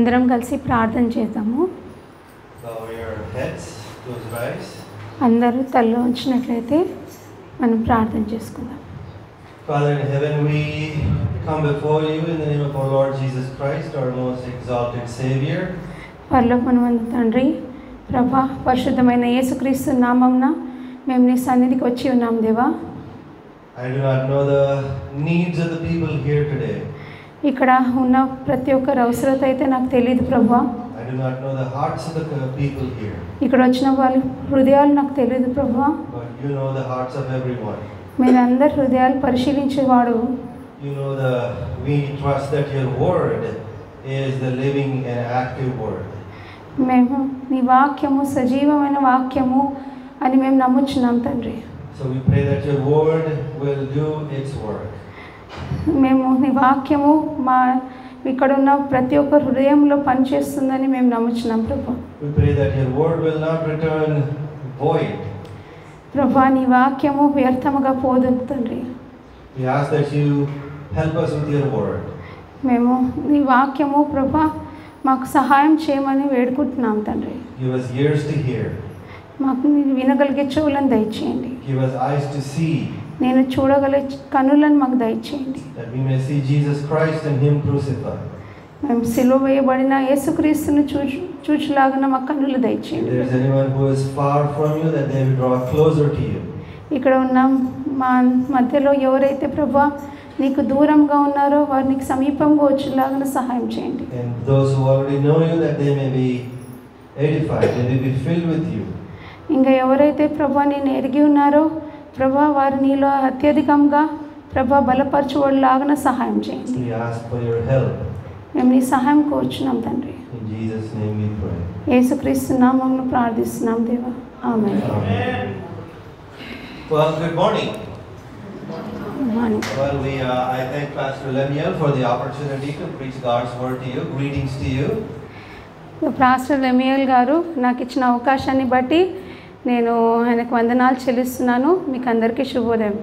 అందరం కలిసి ప్రార్థన చేద్దాము. అందరూ తలలో ఉంచినట్లయితే మనం ప్రార్థన చేసుకుందాం. Father in heaven, we come before you in the name of our Lord Jesus Christ, our most exalted Savior. పరలోకమందు తండ్రి, ప్రభా, పరిశుద్ధమైన యేసుక్రీస్తు నామమున మేము నీ సన్నిధికి వచ్చి ఉన్నాం దేవా. I do not know the needs of the people here today. ఇక్కడ ఉన్న ప్రతి ఒక్కరి అవసరత అయితే నాకు తెలియదు ప్రభా. I do not know the hearts of the people here. ఇక్కడ వచ్చిన వాళ్ళ హృదయాలు నాకు తెలియదు ప్రభా. But you know the hearts of everyone. మీరందరి హృదయాలు పరిశీలించేవాడు. You know we trust that your word is the living and active word. మేము నీ వాక్యము సజీవమైన వాక్యము అని మేము నమ్ముచున్నాం తండ్రి. So we pray that your word will do its work. మేము నీ వాక్యము మా ఇక్కడ ఉన్న ప్రతి ఒక్క హృదయంలో పనిచేస్తుందని మేము నమ్ముచున్నాం ప్రభా. We pray that your word will not return void. ప్రభా, నీ వాక్యము వ్యర్థముగా పోదు తండ్రి. We ask that you help us with your word. మేము నీ వాక్యము ప్రభా మాకు సహాయం చేయమని వేడుకుంటున్నాం తండ్రి. Give us ears to hear. మాకు వినగలిగే చెవులను దయచేయండి. Give us eyes to see. నేను చూడగల కన్నులను మాకు దయచేయండి. That we may see Jesus Christ and him crucified. మేము సిలువ వేయబడిన యేసుక్రీస్తును చూచులాగా మా కన్నులు దయచేయండి. If there is anyone who is far from you, that they will draw closer to you. ఇక్కడ ఉన్న మా మధ్యలో ఎవరైతే ప్రభా నీకు దూరంగా ఉన్నారో వారు నీకు సమీపంగా వచ్చేలాగా సహాయం చేయండి. And those who already know you, that they may be edified, they may be filled with you. ఇంకా ఎవరైతే ప్రభా నేను ఎరిగి ఉన్నారో ప్రభా వారు నీలో అత్యధికంగా ప్రభా బలపరచువాళ్ళలాగా సహాయం చేయండి. We ask for your help. మేము నీ సహాయం కోరుచున్నాం తండ్రి. In Jesus' name we pray. యేసుక్రీస్తు నామమున ప్రార్థిస్తున్నాం దేవా. ఆమేన్. Amen. Well, good morning. Good morning. Well, I thank Pastor Lemuel for the opportunity to preach God's word to you. Greetings to you. Pastor Lemuel గారు నాకు ఇచ్చిన అవకాశాన్ని బట్టి నేను ఆయనకు వందనాలు చెల్లిస్తున్నాను. మీకు అందరికీ శుభోదయం.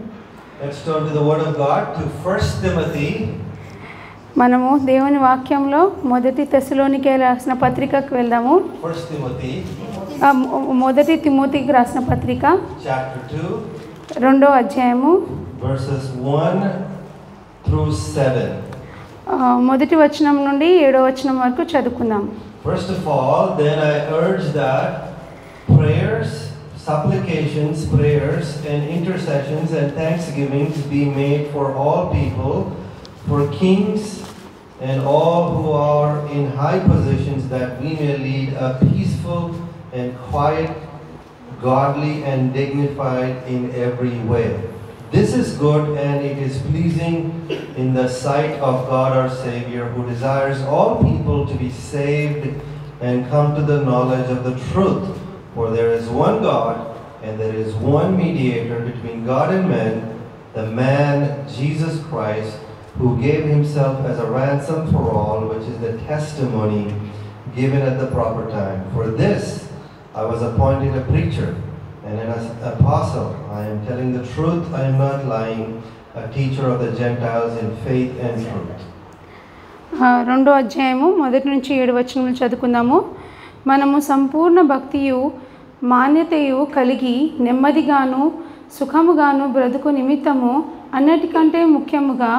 Let's turn to the word of God, to 1 Timothy. మనము దేవుని వాక్యంలో మొదటి తెస్సలోనికే రాసిన పత్రికకు వెళ్దాము. 1 Timothy. మొదటి తిమోతికి రాసిన పత్రిక Chapter 2. 2వ అధ్యాయము Verses 1 through 7. మొదటి వచనం నుండి 7వ వచనం వరకు చదువుకుందాం. First of all, then I urge that prayers, supplications, prayers, and intercessions and thanksgivings be made for all people, for kings and all who are in high positions, that we may lead a peaceful and quiet, godly and dignified in every way. This is good and it is pleasing in the sight of God our Savior, who desires all people to be saved and come to the knowledge of the truth. For there is one God and there is one mediator between God and men, the man Jesus Christ, who gave himself as a ransom for all, which is the testimony given at the proper time. For this I was appointed a preacher and an apostle. I am telling the truth, I am not lying, a teacher of the Gentiles in faith and truth. 2వ అధ్యాయము మొదటి నుంచి 7 వచనములు చదువుకుందాము. మనము సంపూర్ణ భక్తియు మాన్యతయు కలిగి నెమ్మదిగాను సుఖముగాను బ్రతుకు నిమిత్తము అన్నిటికంటే ముఖ్యముగా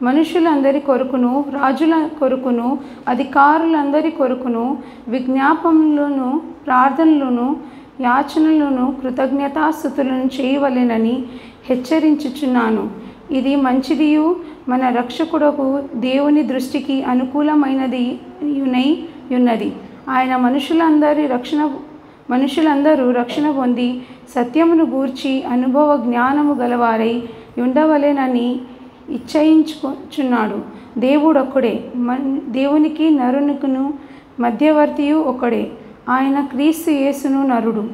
మనుషులందరి కొరకును రాజుల కొరకును అధికారులందరి కొరకును విజ్ఞాపనలను ప్రార్థనలను యాచనలను కృతజ్ఞతాస్తుతులను చేయవలెనని హెచ్చరించుచున్నాను. ఇది మంచిదియు మన రక్షకుడకు దేవుని దృష్టికి అనుకూలమైనది ఉన్నది. ఆయన మనుషులందరూ రక్షణ పొంది సత్యమును గూర్చి అనుభవ జ్ఞానము గలవారై ఉండవలెనని ఇచ్చయించుచున్నాడు. దేవుడొక్కడే, దేవునికి నరునికును మధ్యవర్తియు ఒకడే, ఆయన క్రీస్తు యేసును నరుడు.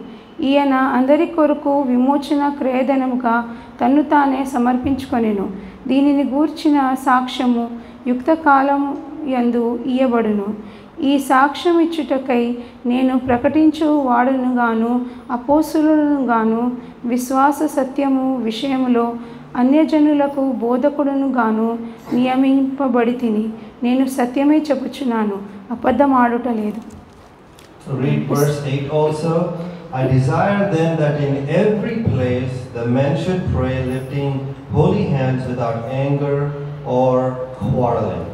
ఈయన అందరి కొరకు విమోచన క్రయధనముగా తన్ను తానే సమర్పించుకొనెను. దీనిని గూర్చిన సాక్ష్యము యుక్త కాలము యందు ఇయ్యబడును. ఈ సాక్ష్యం ఇచ్చుటకై నేను ప్రకటించు వాడునుగాను అపోస్తులుగాను విశ్వాస సత్యము విషయములో అన్యజనులకు బోధకుడునుగాను నియమింపబడితిని. నేను సత్యమే చెప్పుచున్నాను. అబద్ధం ఆడుట లేదు. Read verse 8 also. I desire then that in every place the men should pray, lifting holy hands without anger or quarreling.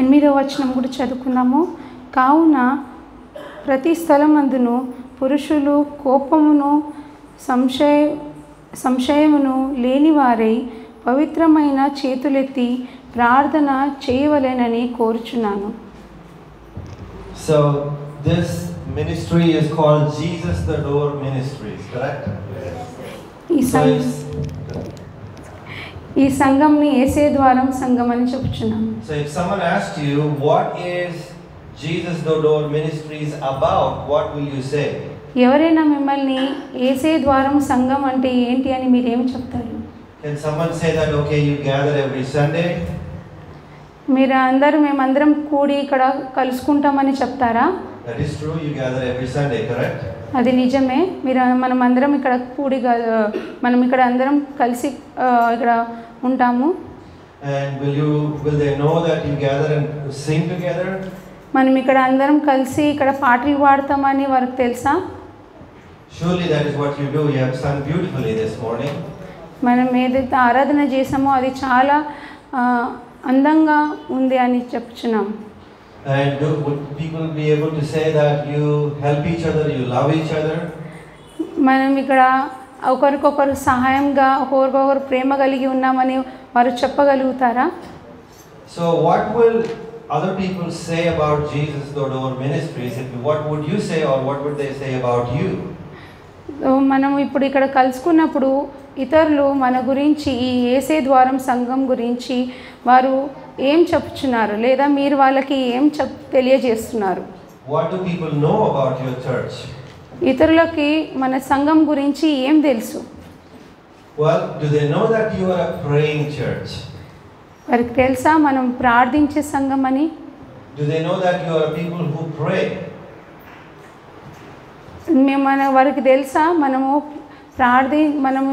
8వ వచనం కూడా చదువుకున్నాము. కావున ప్రతి స్థలమందును పురుషులు కోపమును సంశయమును లేనివారై పవిత్రమైన చేతులెత్తి ప్రార్థన చేయవలెనని కోరుచున్నాను. So this ministry is called Jesus the Door Ministries, correct? ఈ సంఘంని యేసే ద్వారం సంఘం అని చెప్పుచున్నాము. So if someone asked you what is Jesus the Door Ministries about, what will you say? ఎవరైనా మిమ్మల్ని యేసే ద్వారం సంఘం అంటే ఏంటి అని మీరు ఏం చెప్తారు? Can someone say that okay you gather every Sunday? మేమందరం కూడి ఇక్కడ కలుసుకుంటామని చెప్తారా? That is true, you gather every Sunday, correct? అది నిజమే. మనం అందరం ఇక్కడ కూడి మనం ఇక్కడ అందరం కలిసి ఇక్కడ ఉంటాము. And will they know that you gather and sing together? మనం ఇక్కడ అందరం కలిసి ఇక్కడ పాటలు పాడతామని వారికి తెలుసా? Surely that is what you do. You have sung beautifully this morning. మనం ఏదైతే ఆరాధన చేసామో అది చాలా అందంగా ఉంది అని చెప్తున్నాం. And would people be able to say that you help each other, you love each other? మనం ఇక్కడ ఒకరికొకరు సహాయంగా ఒకరికొకరు ప్రేమ కలిగి ఉన్నామని వారు చెప్పగలుగుతారా? So what will other people say about Jesus the Door Ministries? What would you say or what would they say about you? మనం ఇప్పుడు ఇక్కడ కలుసుకున్నప్పుడు ఇతరులు మన గురించి ఈ యేసే ద్వారం సంఘం గురించి వారు ఏం చెప్తున్నారు లేదా మీరు వాళ్ళకి ఏం తెలియజేస్తున్నారు? What do people know about your church? ఇతరులకి మన సంఘం గురించి ఏం తెలుసు? Well, do they know that you are a praying church? వారికి తెలుసా మనం ప్రార్థించే సంఘం అని? Do they know that you are people who pray? వారికి తెలుసా మనము మనము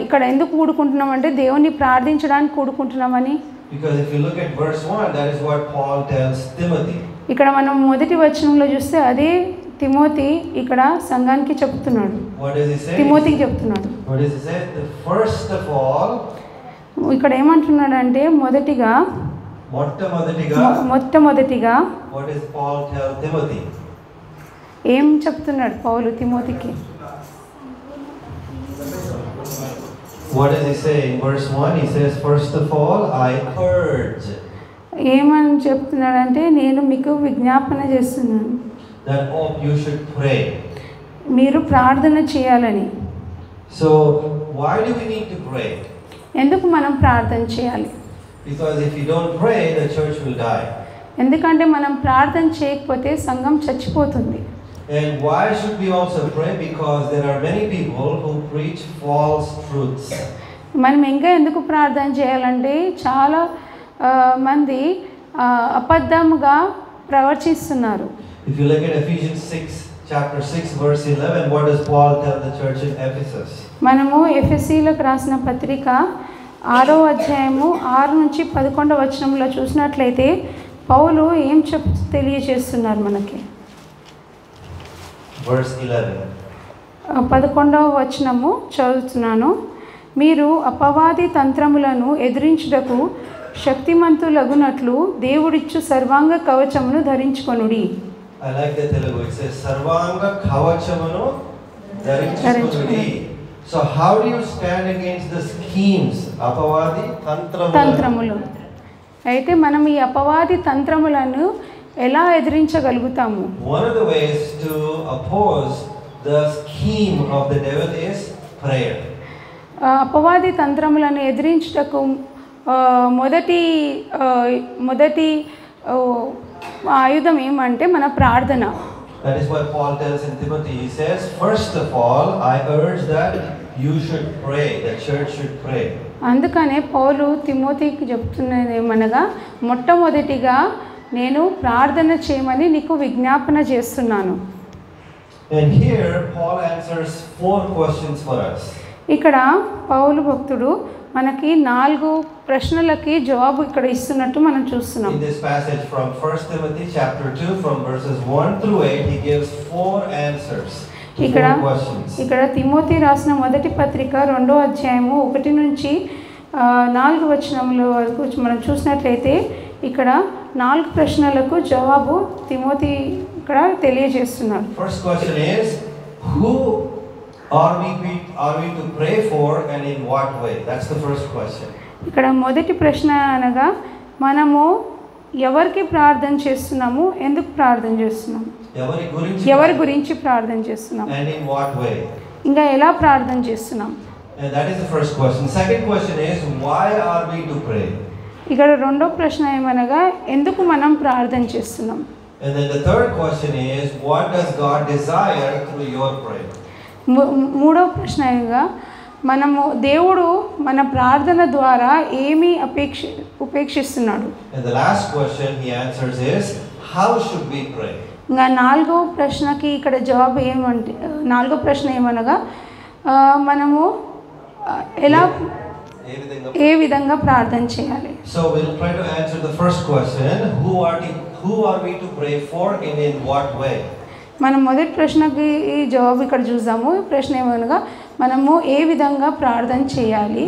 ఇక్కడ ఎందుకు కూడుకుంటున్నామంటే దేవుని ప్రార్థించడానికి కూడుకుంటున్నామని? Because if you look at verse 1, that is what Paul tells Timothy. ఇక్కడ మనం మొదటి వచనంలో చూస్తే అదే తిమోతి ఇక్కడ సంఘానికి చెప్తున్నాడు. What does he say? తిమోతికి చెప్తున్నాడు. What does he say? The first of all, ఇక్కడ ఏమంటున్నాడు అంటే మొట్టమొదటిగా what does Paul tell Timothy? ఏం చెప్తున్నాడు పౌలు తిమోతికి? What does he say in verse 1? He says, first of all, I urge. ఏమని చెప్తున్నాడంటే నేను మీకు విజ్ఞాపన చేస్తున్నాను that you should pray. మీరు ప్రార్థన చేయాలని. So why do we need to pray? ఎందుకు మనం ప్రార్థన చేయాలి? Because if you don't pray, the church will die. ఎందుకంటే మనం ప్రార్థన చేయకపోతే సంఘం చచ్చిపోతుంది. And why should we also pray? Because there are many people who preach false truths. మనం ఇంకా ఎందుకు ప్రార్థన చేయాలంటే చాలా మంది అబద్ధముగా ప్రవర్తిస్తున్నారు. If you look at Ephesians 6 chapter 6 verse 11, what does Paul tell the church in Ephesus? మనము ఎఫెసీలకు రాసిన పత్రిక 6వ అధ్యాయము 6 నుంచి 11వ వచనంలో చూసినట్లయితే పౌలు ఏం తెలియజేస్తున్నారు మనకి? Verse 11. 11వ వచనము చదువుతున్నాను. మీరు అపవాది తంత్రములను ఎదిరించుటకు శక్తిమంతులగునట్లు దేవుడిచ్చు సర్వాంగ కవచమును ధరించుకొనుడి. I like the Telugu. It says sarvanga kavachamanu dharinchukonudi. So how do you stand against the schemes apavadi tantramuలు? అయితే మనం ఈ అపవాది తంత్రములను ఎలా ఎదిరించగలుగుతాము? One of the ways to oppose the scheme of the devil is prayer. అపవాది తంత్రములను ఎదిరించుటకు మొదటి ఆయుధం ఏమంటే మన ప్రార్థన. That is what Paul tells in Timothy. He says, first of all, I urge that you should pray. The church should pray. అందుకనే పౌలు తిమోతికి చెప్తున్నది ఏమనగా మొట్టమొదటిగా నేను ప్రార్థన చేయమని నీకు విజ్ఞాపన చేస్తున్నాను. And here Paul answers 4 questions for us. ఇక్కడ పౌలు భక్తుడు మనకి 4 ప్రశ్నలకి జవాబు ఇక్కడ ఇస్తున్నట్టు మనం చూస్తున్నాం. In this passage from 1 Timothy chapter 2 from verses 1 through 8, he gives 4 answers to 4 questions. ఇక్కడ తిమోతి రాసిన మొదటి పత్రిక 2వ అధ్యాయము 1 నుంచి 4 వచనముల వరకు మనం చూసినట్లయితే ఇక్కడ 4 ప్రశ్నలకు జవాబు తిమోతి ఇక్కడ తెలియజేస్తున్నాడు. First question is, who are we to pray for and in what way? That's the first question. ఇక్కడ మొదటి ప్రశ్న అనగా మనము ఎవరికి ప్రార్థన చేస్తున్నాము, ఎందుకు ప్రార్థన చేస్తున్నాము, ఎవరి గురించి ప్రార్థన చేస్తున్నాము, and in what way? ఇంకా ఎలా ప్రార్థన చేస్తున్నాం. And that is the first question. Second question is, why are we to pray? ఇక్కడ రెండో ప్రశ్న ఏమనగా ఎందుకు మనం ప్రార్థన చేస్తున్నాం. And then the third question is, what does God desire through your prayer? మూడో ప్రశ్నగా మనము దేవుడు మన ప్రార్థన ద్వారా ఏమి ఉపేక్షిస్తున్నాడు. And the last question he answers is, how should we pray? ఇంకా నాలుగో ప్రశ్నకి ఇక్కడ జవాబు ఏమంటే, నాలుగో ప్రశ్న ఏమనగా మనము ఎలా ఏ విధంగా ప్రార్థన చేయాలి. So we'll try to answer the first question, who are we to pray for and in what way? మనం మొదటి ప్రశ్నకి జవాబు ఇక్కడ చూద్దాము. ప్రశ్న ఏమనగా మనము ఏ విధంగా ప్రార్థన చేయాలి.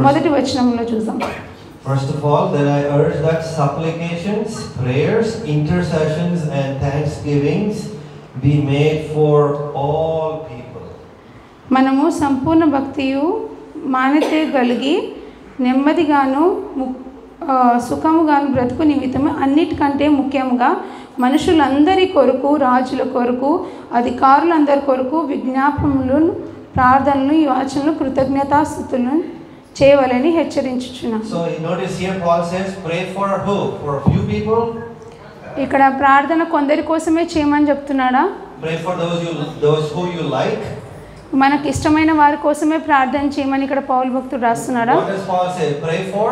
మొదటి వచనంలో చూద్దాం. First of all, then I urge that supplications, prayers, intercessions and thanksgivings be made for all people. మనము సంపూర్ణ భక్తియు మానితే కలిగి నెమ్మదిగాను సుఖముగాను బ్రతుకు నిమిత్తము అన్నిటికంటే ముఖ్యంగా మనుషులందరి కొరకు, రాజుల కొరకు, అధికారులందరి కొరకు విజ్ఞాపనలను, ప్రార్థనలు, యాచనలు, కృతజ్ఞతాస్తుతులను చేయవలని హెచ్చరించుచున్నాను. So notice here Paul says pray for who? For a few people? ఇక్కడ ప్రార్థన కొందరి కోసమే చేయమని చెప్తున్నాడా? Pray for those who you like. మనకి ఇష్టమైన వారి కోసమే ప్రార్థన చేయమని ఇక్కడ పౌలు భక్తుడు రాస్తున్నాడా? What does Paul say? Pray for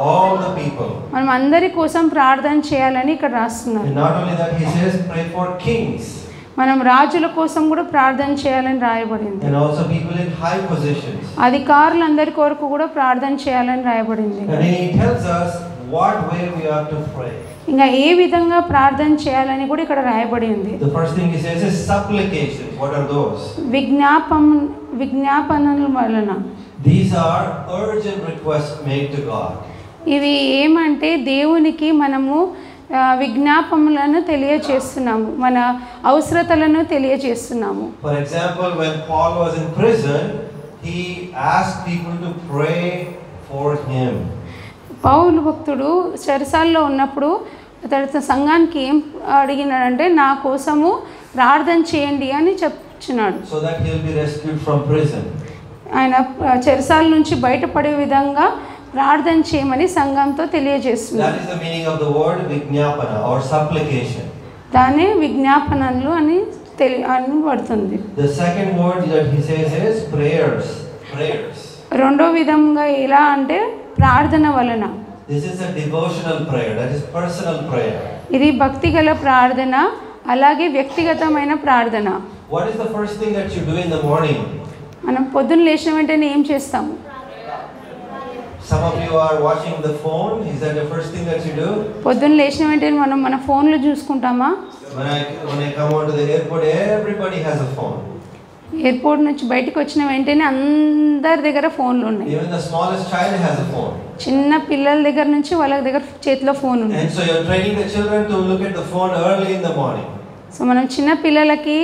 all the people. మనం అందరి కోసం ప్రార్థన చేయాలని ఇక్కడ రాస్తున్నారు. And not only that, he says pray for kings. మనం రాజుల కోసం కూడా ప్రార్థన చేయాలని రాయబడింది. And also people in high positions. అధికారులందరి కొరకు కూడా ప్రార్థన చేయాలని రాయబడింది. And he tells us what way we are to pray. ఇంకా ఏ విధంగా ప్రార్థన చేయాలని కూడా ఇక్కడ రాయబడి ఉంది. The first thing he says is supplications. What are those? విజ్ఞాపనల వలన. These are urgent requests made to God. ఇవి ఏమంటే దేవునికి మనము విజ్ఞాపనలను తెలియజేస్తున్నాము, మన అవసరతలను తెలియజేస్తున్నాము. For example, when Paul was in prison, he asked people to pray for him. పౌలు భక్తుడు చెరసాలలో ఉన్నప్పుడు తర్వాత సంఘానికి ఏం అడిగినాడంటే నా కోసము ప్రార్థన చేయండి అని చెప్తున్నాడు. So that he will be rescued from prison. ఆయన చెరసాల నుంచి బయటపడే విధంగా ప్రార్థన చేయమని సంఘంతో తెలియజేస్తున్నాడు. That is the meaning of the word విజ్ఞాపన or supplication. దానే విజ్ఞాపనలు అని పడుతుంది. The second word that he says is prayers. రెండో విధంగా ఎలా అంటే ప్రార్థన వలన. This is a devotional prayer, that is personal prayer. ఇది భక్తిగల ప్రార్థన, అలాగే వ్యక్తిగతమైన ప్రార్థన. What is the first thing that you do in the morning? మనం పొద్దున్న లేచిన వెంటనే ఏం చేస్తాము? Some of you are watching the phone. Is that the first thing that you do? పొద్దున్న లేచిన వెంటనే మనం మన ఫోన్లో చూసుకుంటామా? When I come out to the airport, everybody has a phone. Airport నుంచి బయటకు వచ్చిన వెంటనే అందరి దగ్గర ఫోన్లు ఉన్నాయి. Even the smallest child has a phone. చిన్న పిల్లల దగ్గర నుంచి వాళ్ళ దగ్గర చేతిలో ఫోన్ ఉంది. And so you're training the children to look at the phone early in the morning. So మనం చిన్న పిల్లలకి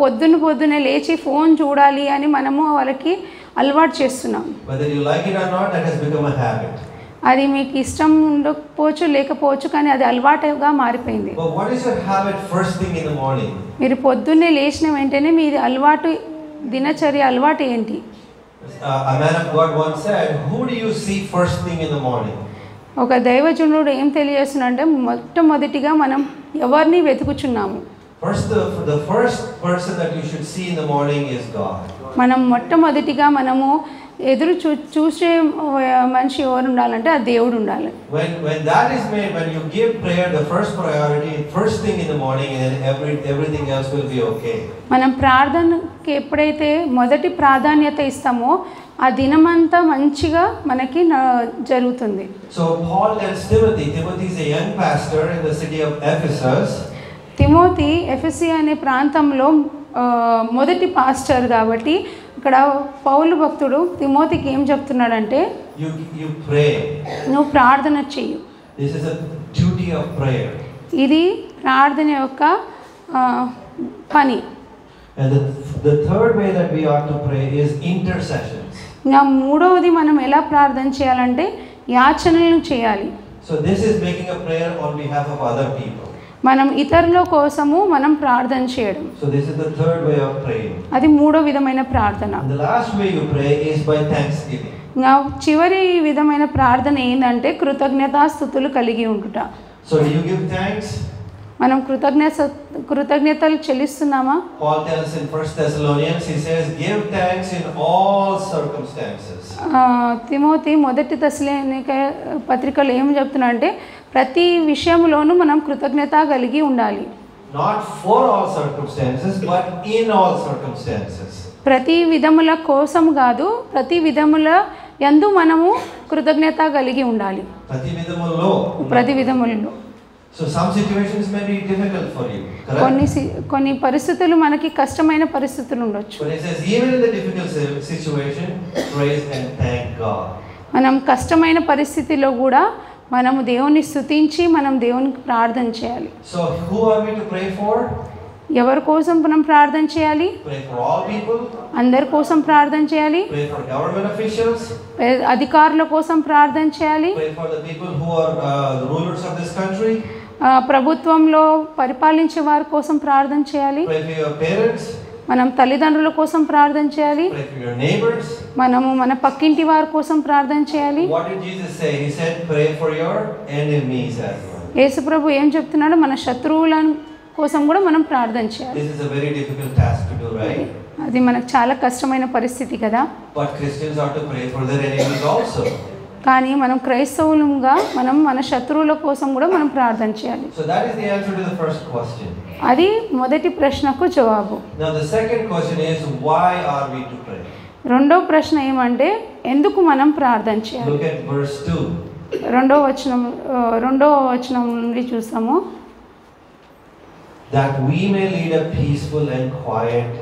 పొద్దున్నే లేచి ఫోన్ చూడాలి అని మనము వాళ్ళకి అలవాటు చేస్తున్నాం. Whether you like it or not, that has become a habit. అది మీకు ఇష్టం ఉండకపోవచ్చు, లేకపోవచ్చు, కానీ అది అలవాటుగా మారిపోయింది. But what is your habit first thing in the morning? మీరు పొద్దున్నే లేచిన వెంటనే మీది అలవాటు, దినచర్య అలవాటు ఏంటి? A man of God once said, who do you see first thing in the morning? ఒక దైవజనుడు ఏం తెలియజేస్తున్నాడంటే మొట్టమొదటిగా మనం ఎవరిని వెతుకుచున్నాము. the first person that you should see in the morning is God. మనం మొట్టమొదటిగా మనము ఎదురు చూసే మనిషి ఎవరు ఉండాలంటే ఆ దేవుడు ఉండాలి. When that is made, when you give prayer the first priority, first thing in the morning, and then everything else will be okay. మనం ప్రార్థనకి ఎప్పుడైతే మొదటి ప్రాధాన్యత ఇస్తామో ఆ దినమంతా మంచిగా మనకి జరుగుతుంది. So Paul tells Timothy is a young pastor in the city of Ephesus. Timothy ఎఫెసీ అనే ప్రాంతంలో మొదటి పాస్టర్ కాబట్టి ఇక్కడ పౌలు భక్తుడు తిమోతికి ఏం చెప్తున్నాడంటే you pray. నువ్వు ప్రార్థన చెయ్యి. This is a duty of prayer. ఇది ప్రార్థన యొక్క పని. And the third way that we ought to pray is intercessions. ఇంకా మూడవది మనం ఎలా ప్రార్థన చేయాలంటే యాచనలను చేయాలి. So this is making a prayer on behalf of other people. మనం ఇతరుల కోసము మనం ప్రార్థన చేయడం. So this is the third way of praying. అది మూడో విధమైన ప్రార్థన. And the last way you pray is by thanksgiving. ఇంకా చివరి విధమైన ప్రార్థన ఏంటంటే కృతజ్ఞతాస్తుతులు కలిగి ఉండుట. So do you give thanks? మనం కృతజ్ఞతలు చెల్లిస్తున్నామా? Paul tells in 1 Thessalonians, he says, give thanks in all circumstances. Timothy మొదటి తెస్సలోనిక పత్రికలో ఏం చెప్తున్నాడంటే ప్రతి విషయంలోనూ మనం కృతజ్ఞత కలిగి ఉండాలి. Not for all circumstances, but in all circumstances. ప్రతి విధముల కోసం కాదు, ప్రతి విధముల యందు మనము కృతజ్ఞత కలిగి ఉండాలి. ప్రతి విధములలో. So some situations may be difficult for you, correct? కొన్ని పరిస్థితులు మనకి కష్టమైన పరిస్థితులు ఉండొచ్చు. But it says even in the difficult situation, praise and thank God. మనం కష్టమైన పరిస్థితిలో కూడా మనము దేవుని స్తుతించి మనం దేవునికి ప్రార్థన చేయాలి. So who are we to pray for? ఎవరి కోసం మనం ప్రార్థన చేయాలి? Pray for all people. అందరి కోసం ప్రార్థన చేయాలి. Pray for government officials. అధికారుల కోసం ప్రార్థన చేయాలి. Pray for the people who are the rulers of this country. ప్రభుత్వంలో పరిపాలించే వారి కోసం ప్రార్థన చేయాలి. Pray for your parents. మనం తల్లిదండ్రుల కోసం ప్రార్థన చేయాలి. Pray for your neighbors. మనము మన పక్కింటి వారి కోసం ప్రార్థన చేయాలి. What did Jesus say? He said pray for your enemies as well. యేసుప్రభు ఏం చెప్తున్నాడు? మన శత్రువుల కోసం కూడా మనం ప్రార్థన చేయాలి. This is a very difficult task to do, right? అది మనకు చాలా కష్టమైన పరిస్థితి కదా. But Christians are to pray for their enemies also. కానీ మనం క్రైస్తవులుగా మనం మన శత్రువుల కోసం కూడా మనం ప్రార్థన చేయాలి. So that is the answer to the first question. అది మొదటి ప్రశ్నకు జవాబు. Now the second question is why are we to pray? రెండో ప్రశ్న ఏమంటే ఎందుకు మనం ప్రార్థన చేయాలి? Look at verse 2. రెండో వచనం నుండి చూస్తాము. That we may lead a peaceful and quiet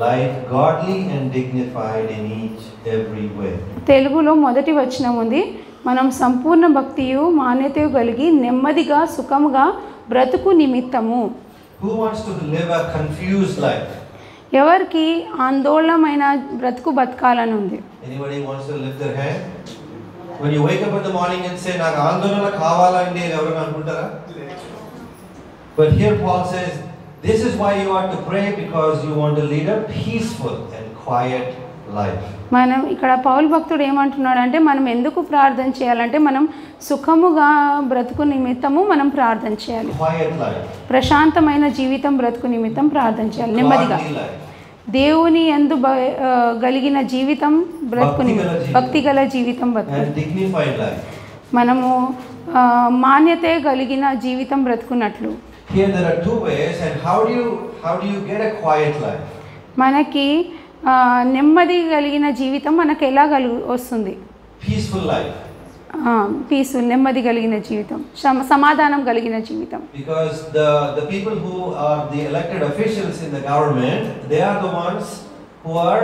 life, godly and dignified in each every way. తెలుగులో మొదటి వచనం ఉంది. మనం సంపూర్ణ భక్తియు మాన్యతయు కలిగి నెమ్మదిగా సుఖముగా బ్రతుకు నిమిత్తము. Who wants to live a confused life? ఎవరికి ఆందోళనమైన బ్రతుకు బతకాలని ఉంది? Anybody wants to lift their hand? When you wake up in the morning and say నాకు ఆందోళన కావాలండి ఎవరైనా అనుకుంటారా? But here Paul says this is why you are to pray, because you want to lead a peaceful and quiet life. మనం ఇక్కడ పౌలు భక్తుడు ఏమంటున్నాడు అంటే మనం ఎందుకు ప్రార్థన చేయాలంటే మనం సుఖముగా బ్రతుకు నిమిత్తము మనం ప్రార్థన చేయాలి. Quiet life. ప్రశాంతమైన జీవితం బ్రతుకు నిమిత్తం ప్రార్థన చేయాలి. నెమ్మదిగా దేవుని యందు కలిగిన జీవితం బ్రతుకు భక్తి గల జీవితం బ్రతుకు. మనము మాన్యతే కలిగిన జీవితం బ్రతుకున్నట్లు. Here there are two ways, and how do you get a quiet life? మనకి నెమ్మది కలిగిన జీవితం మనకు ఎలా వస్తుంది? Peaceful life. పీస్ఫుల్ నెమ్మది కలిగిన జీవితం, సమాధానం కలిగిన జీవితం. Because the people who are the elected officials in the government, they are the ones who are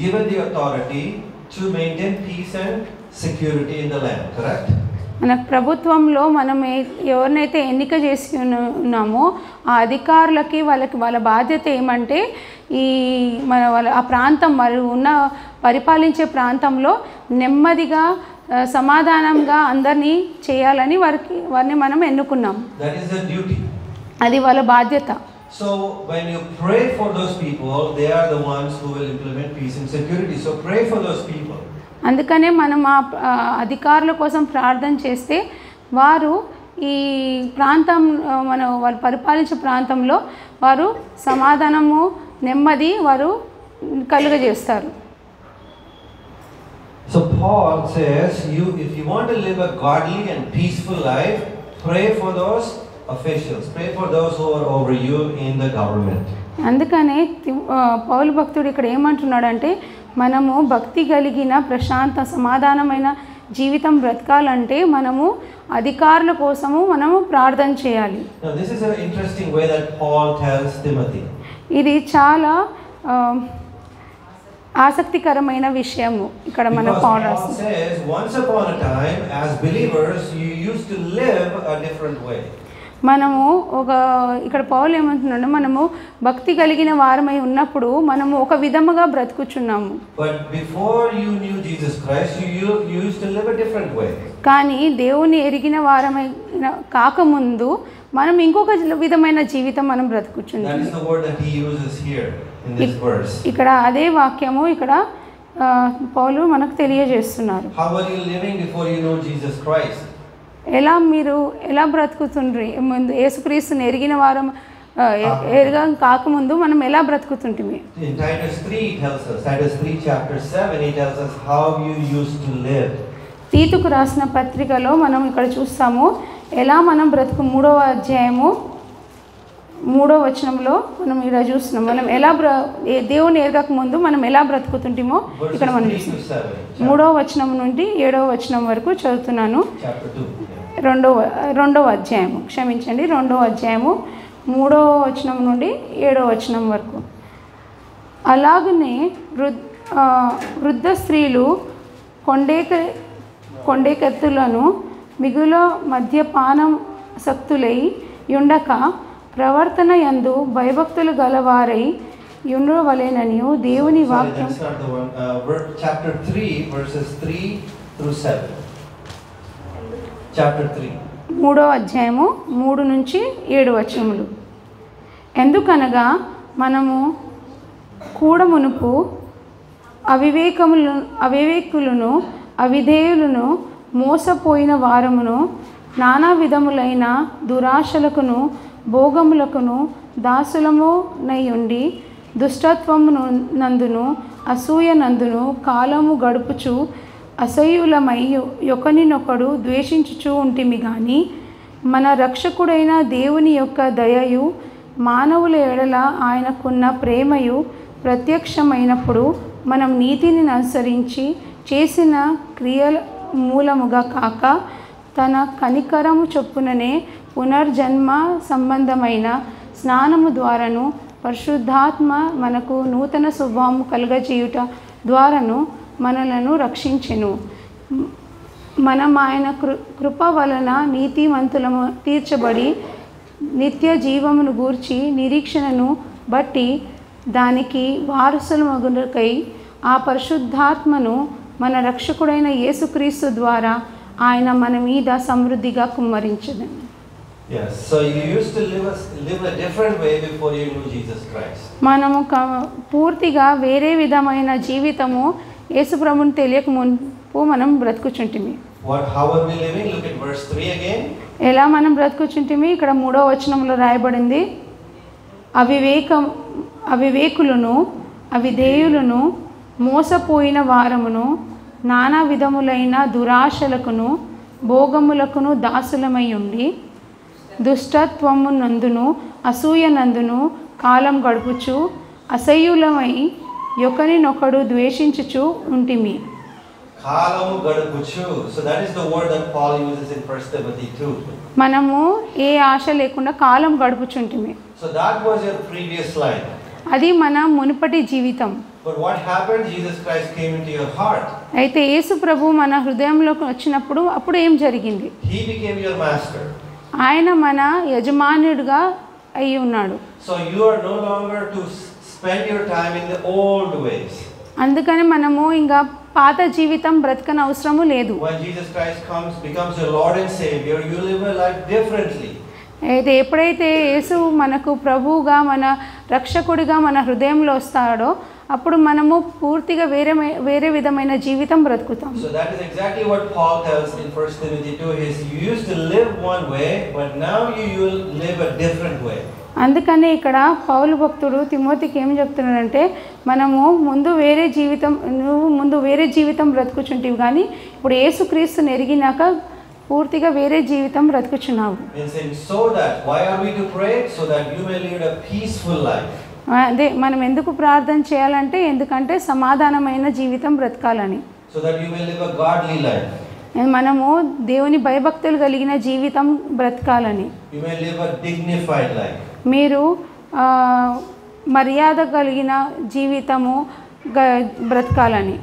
given the authority to maintain peace and security in the land, correct? మన ప్రభుత్వంలో మనం ఎవరినైతే ఎన్నిక చేసి ఉన్నామో ఆ అధికారులకి వాళ్ళ బాధ్యత ఏమంటే ఆ ప్రాంతం వాళ్ళు ఉన్న పరిపాలించే ప్రాంతంలో నెమ్మదిగా సమాధానంగా అందరినీ చేయాలని వారిని మనం ఎన్నుకున్నాం. That is the duty. అది వాళ్ళ బాధ్యత. So when you pray for those people, they are the ones who will implement peace and security. So pray for those people. అందుకనే మనం ఆ అధికారుల కోసం ప్రార్థన చేస్తే వారు ఈ ప్రాంతం వారు పరిపాలించే ప్రాంతంలో వారు సమాధానము నెమ్మది వారు కలుగజేస్తారు. So Paul says, if you want to live a godly and peaceful life, pray for those officials, pray for those who are over you in the government. అందుకనే పౌలు భక్తుడు ఇక్కడ ఏమంటున్నాడంటే, మనము భక్తి కలిగిన ప్రశాంత సమాధానమైన జీవితం బ్రతకాలంటే మనము అధికారుల కోసము మనము ప్రార్థన చేయాలి. Now this is an interesting way that Paul tells Timothy. ఇది చాలా ఆసక్తికరమైన విషయము ఇక్కడ మన పౌలు రాస్తాడు. Paul says, once upon a time as believers you used to live a different way. మనము ఇక్కడ పౌలు ఏమంటున్నాడు, మనము భక్తి కలిగిన వారమై ఉన్నప్పుడు మనము ఒక విధముగా బ్రతుకుచున్నాము. But before you knew Jesus Christ, you used to live a different way. కానీ దేవుని ఎరిగిన వారమై కాకముందు మనం ఇంకొక విధమైన జీవితం మనం బ్రతుకుచున్నాం. That is the word that he uses here in this verse. ఇక్కడ అదే వాక్యము ఇక్కడ పౌలు మనకు తెలియజేస్తున్నారు. How were you living before you know Jesus Christ? మీరు ఎలా బ్రతుకుతుండ్రి ముందు యేసుక్రీస్తుని ఎరిగిన వారం కాకముందు మనం ఎలా బ్రతుకుతుంటిమి? In Titus 3 tells us, Titus 3 chapter 7, he tells us how you used to live. తీతుకు రాసిన పత్రికలో మనం ఇక్కడ చూస్తాము ఎలా మనం బ్రతుకు 3వ అధ్యాయము 3వ వచనంలో మనం ఇలా చూస్తున్నాం. మనం ఎలా దేవుని ఎరగక ముందు మనం ఎలా బ్రతుకుతుంటిమో ఇక్కడ మనం చూస్తాం. 3వ వచనం నుండి 7వ వచనం వరకు చదువుతున్నాను. రెండవ అధ్యాయము, క్షమించండి, 2వ అధ్యాయము 3వ వచనం నుండి 7వ వచనం వరకు. అలాగనే వృద్ధ స్త్రీలు కొండెకత్తులను మిగుల మద్యపానం సక్తులై యుండక ప్రవర్తన యందు భయభక్తులు గలవారై యుండవలెననియు దేవుని వాక్యం. Chapter 3 verses 3 through 7. Chapter 3. 3వ అధ్యాయము 3 నుంచి 7 వచనములు. ఎందుకనగా మనము కూడమునుపు అవివేకులను అవిధేయులను మోసపోయిన వారమును నానా విధములైన దురాశలకును భోగములకును దాసులము నయ్యుండి దుష్టత్వము నందును అసూయ నందును కాలము గడుపుచు అసహ్యులమై ఒకనినొకడు ద్వేషించుచూ ఉంటిమి గాని మన రక్షకుడైన దేవుని యొక్క దయయు మానవుల ఎడల ఆయనకున్న ప్రేమయు ప్రత్యక్షమైనప్పుడు మనం నీతిని అనుసరించి చేసిన క్రియల మూలముగా కాక తన కనికరము చొప్పుననే పునర్జన్మ సంబంధమైన స్నానము ద్వారాను పరిశుద్ధాత్మ మనకు నూతన స్వభావము కలుగజేయుట ద్వారాను మనలను రక్షించెను. మనం ఆయన కృప వలన నీతిమంతులము తీర్చబడి నిత్య జీవమును గూర్చి నిరీక్షణను బట్టి దానికి వారసులమగుటకై ఆ పరిశుద్ధాత్మను మన రక్షకుడైన యేసుక్రీస్తు ద్వారా ఆయన మన మీద సమృద్ధిగా కుమ్మరించెను. Yes, so you used to live a different way before you knew Jesus Christ. మనము పూర్తిగా వేరే విధమైన జీవితము యేసు ప్రభువుని తెలియక మునుపు మనం బ్రతుకుచుంటిమి. How are we living? Look at verse 3 again. ఎలా మనం బ్రతుకుచుంటిమి? ఇక్కడ 3వ వచనంలో రాయబడింది, అవివేకులను అవిధేయులను మోసపోయిన వారమును నానా విధములైన దురాశలకును భోగములకును దాసులమై ఉండి దుష్టత్వము నందును అసూయ నందును కాలం గడుపుచు అసహ్యులమై ఒకరినొకడు ద్వేషించుచు ఉంటిమి. కాలము గడుపుచు. So that is the word that Paul uses in 1 Timothy 2. మనము ఏ ఆశ లేకుండా కాలం గడుపుచుంటిమి. So that was your previous life. అది మన మునుపటి జీవితం. But what happened? Jesus Christ came into your heart. అయితే యేసు ప్రభు మన హృదయంలోకి వచ్చినప్పుడు అప్పుడు ఏం జరిగింది? He became your master. ఆయన మన యజమానుడిగా అయి ఉన్నాడు. So you are no longer to spend your time in the old ways. అందుకని మనము ఇంకా పాత జీవితం బ్రతకన అవసరము లేదు. When Jesus Christ becomes your Lord and Savior, you live a life differently. అయితే ఎప్పుడైతే యేసు మనకు ప్రభువుగా మన రక్షకుడిగా మన హృదయంలో వస్తాడో అప్పుడు మనము పూర్తిగా వేరే విధమైన జీవితం బ్రతుకుతాం. So that is exactly what Paul tells in 1 Timothy 2. He says, you used to live one way, but now you will live a different way. అందుకనే ఇక్కడ పౌలు భక్తుడు తిమోతికి ఏం చెప్తున్నాడంటే, మనము ముందు వేరే జీవితం బ్రతుకుచుంటివి కానీ ఇప్పుడు యేసుక్రీస్తుని ఎరిగినాక పూర్తిగా వేరే జీవితం బ్రతుకుచున్నావు. So that why are we to pray? So that you may lead a peaceful life. అదే మనం ఎందుకు ప్రార్థన చేయాలంటే, ఎందుకంటే సమాధానమైన జీవితం బ్రతకాలని. So that you may live a godly life. మనము దేవుని భయభక్తులు కలిగిన జీవితం బ్రతకాలని. You may live a dignified life. మీరు మర్యాద కలిగిన జీవితము బ్రతకాలని.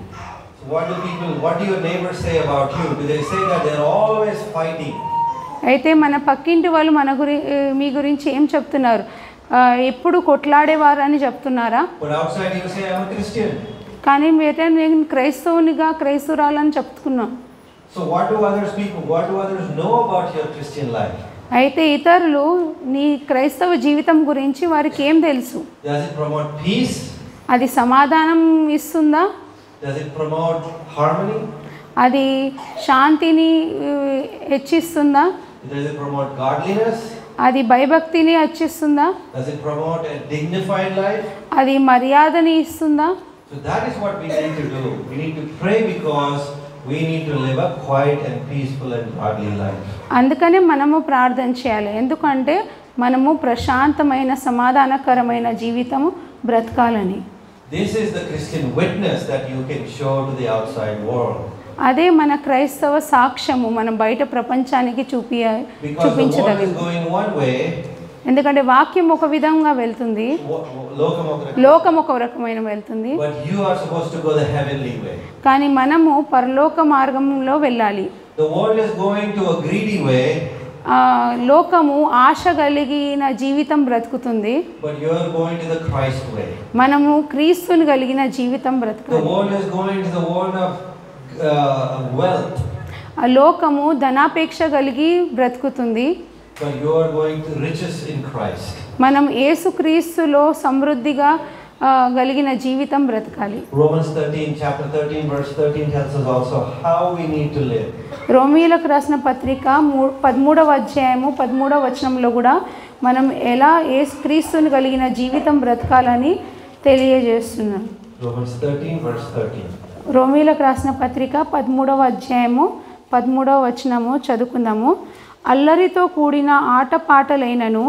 What do your neighbors say about you? Do they say that they're always fighting? అయితే మన పక్కింటి వాళ్ళు మీ గురించి ఏం చెప్తున్నారు? ఎప్పుడు కొట్లాడేవారు అని చెప్తున్నారా? But outside you say I'm a Christian. కానీ నేను క్రైస్తవురాలని చెప్తున్నాను. So what do others know about your Christian life? అయితే ఇతరులు నీ క్రైస్తవ జీవితం గురించి వారికి ఏం తెలుసు? Does it promote peace? అది సమాధానం ఇస్తుందా? Does it promote harmony? అది శాంతిని హెచ్చిస్తుందా? Does it promote godliness? అది భయభక్తిని హెచ్చిస్తుందా? Does it promote a dignified life? అది మర్యాదని ఇస్తుందా? So that is what we need to do. We need to pray because we need to live a quiet and peaceful and godly life. అందుకనే మనము ప్రార్థన చేయాలి. ఎందుకంటే మనము ప్రశాంతమైన సమాధానకరమైన జీవితము బ్రతకాలని. This is the Christian witness that you can show to the outside world. అదే మన క్రైస్తవ సాక్ష్యము మనం బయట ప్రపంచానికి చూపించదగినది. ఎందుకంటే వాక్యం ఒక విధంగా వెళ్తుంది, లోకం ఒక రకమైన వెళ్తుంది, కానీ మనము పరలోక మార్గంలో వెళ్ళాలి. లోకము ఆశ కలిగిన జీవితం బ్రతుకుతుంది, మనము క్రీస్తుని కలిగిన జీవితం బ్రతుకుతుంది. ఆ లోకము ధనాపేక్ష కలిగి బ్రతుకుతుంది, మనం యేసుక్రీస్తులో సమృద్ధిగా కలిగిన జీవితం బ్రతకాలి. Romans 13 chapter 13 verse 13 tells us also how we need to live. రోమీయులకు రాసిన పత్రిక 13వ అధ్యాయము 13వ వచనంలో కూడా మనం ఎలా యేసుక్రీస్తుని కలిగిన జీవితం బ్రతకాలని తెలియజేస్తున్నాం. Romans 13 verse 13. రోమీయులకు రాసిన పత్రిక 13వ అధ్యాయము 13వ వచనము చదువుకుందాము. అల్లరితో కూడిన ఆటపాటలైనను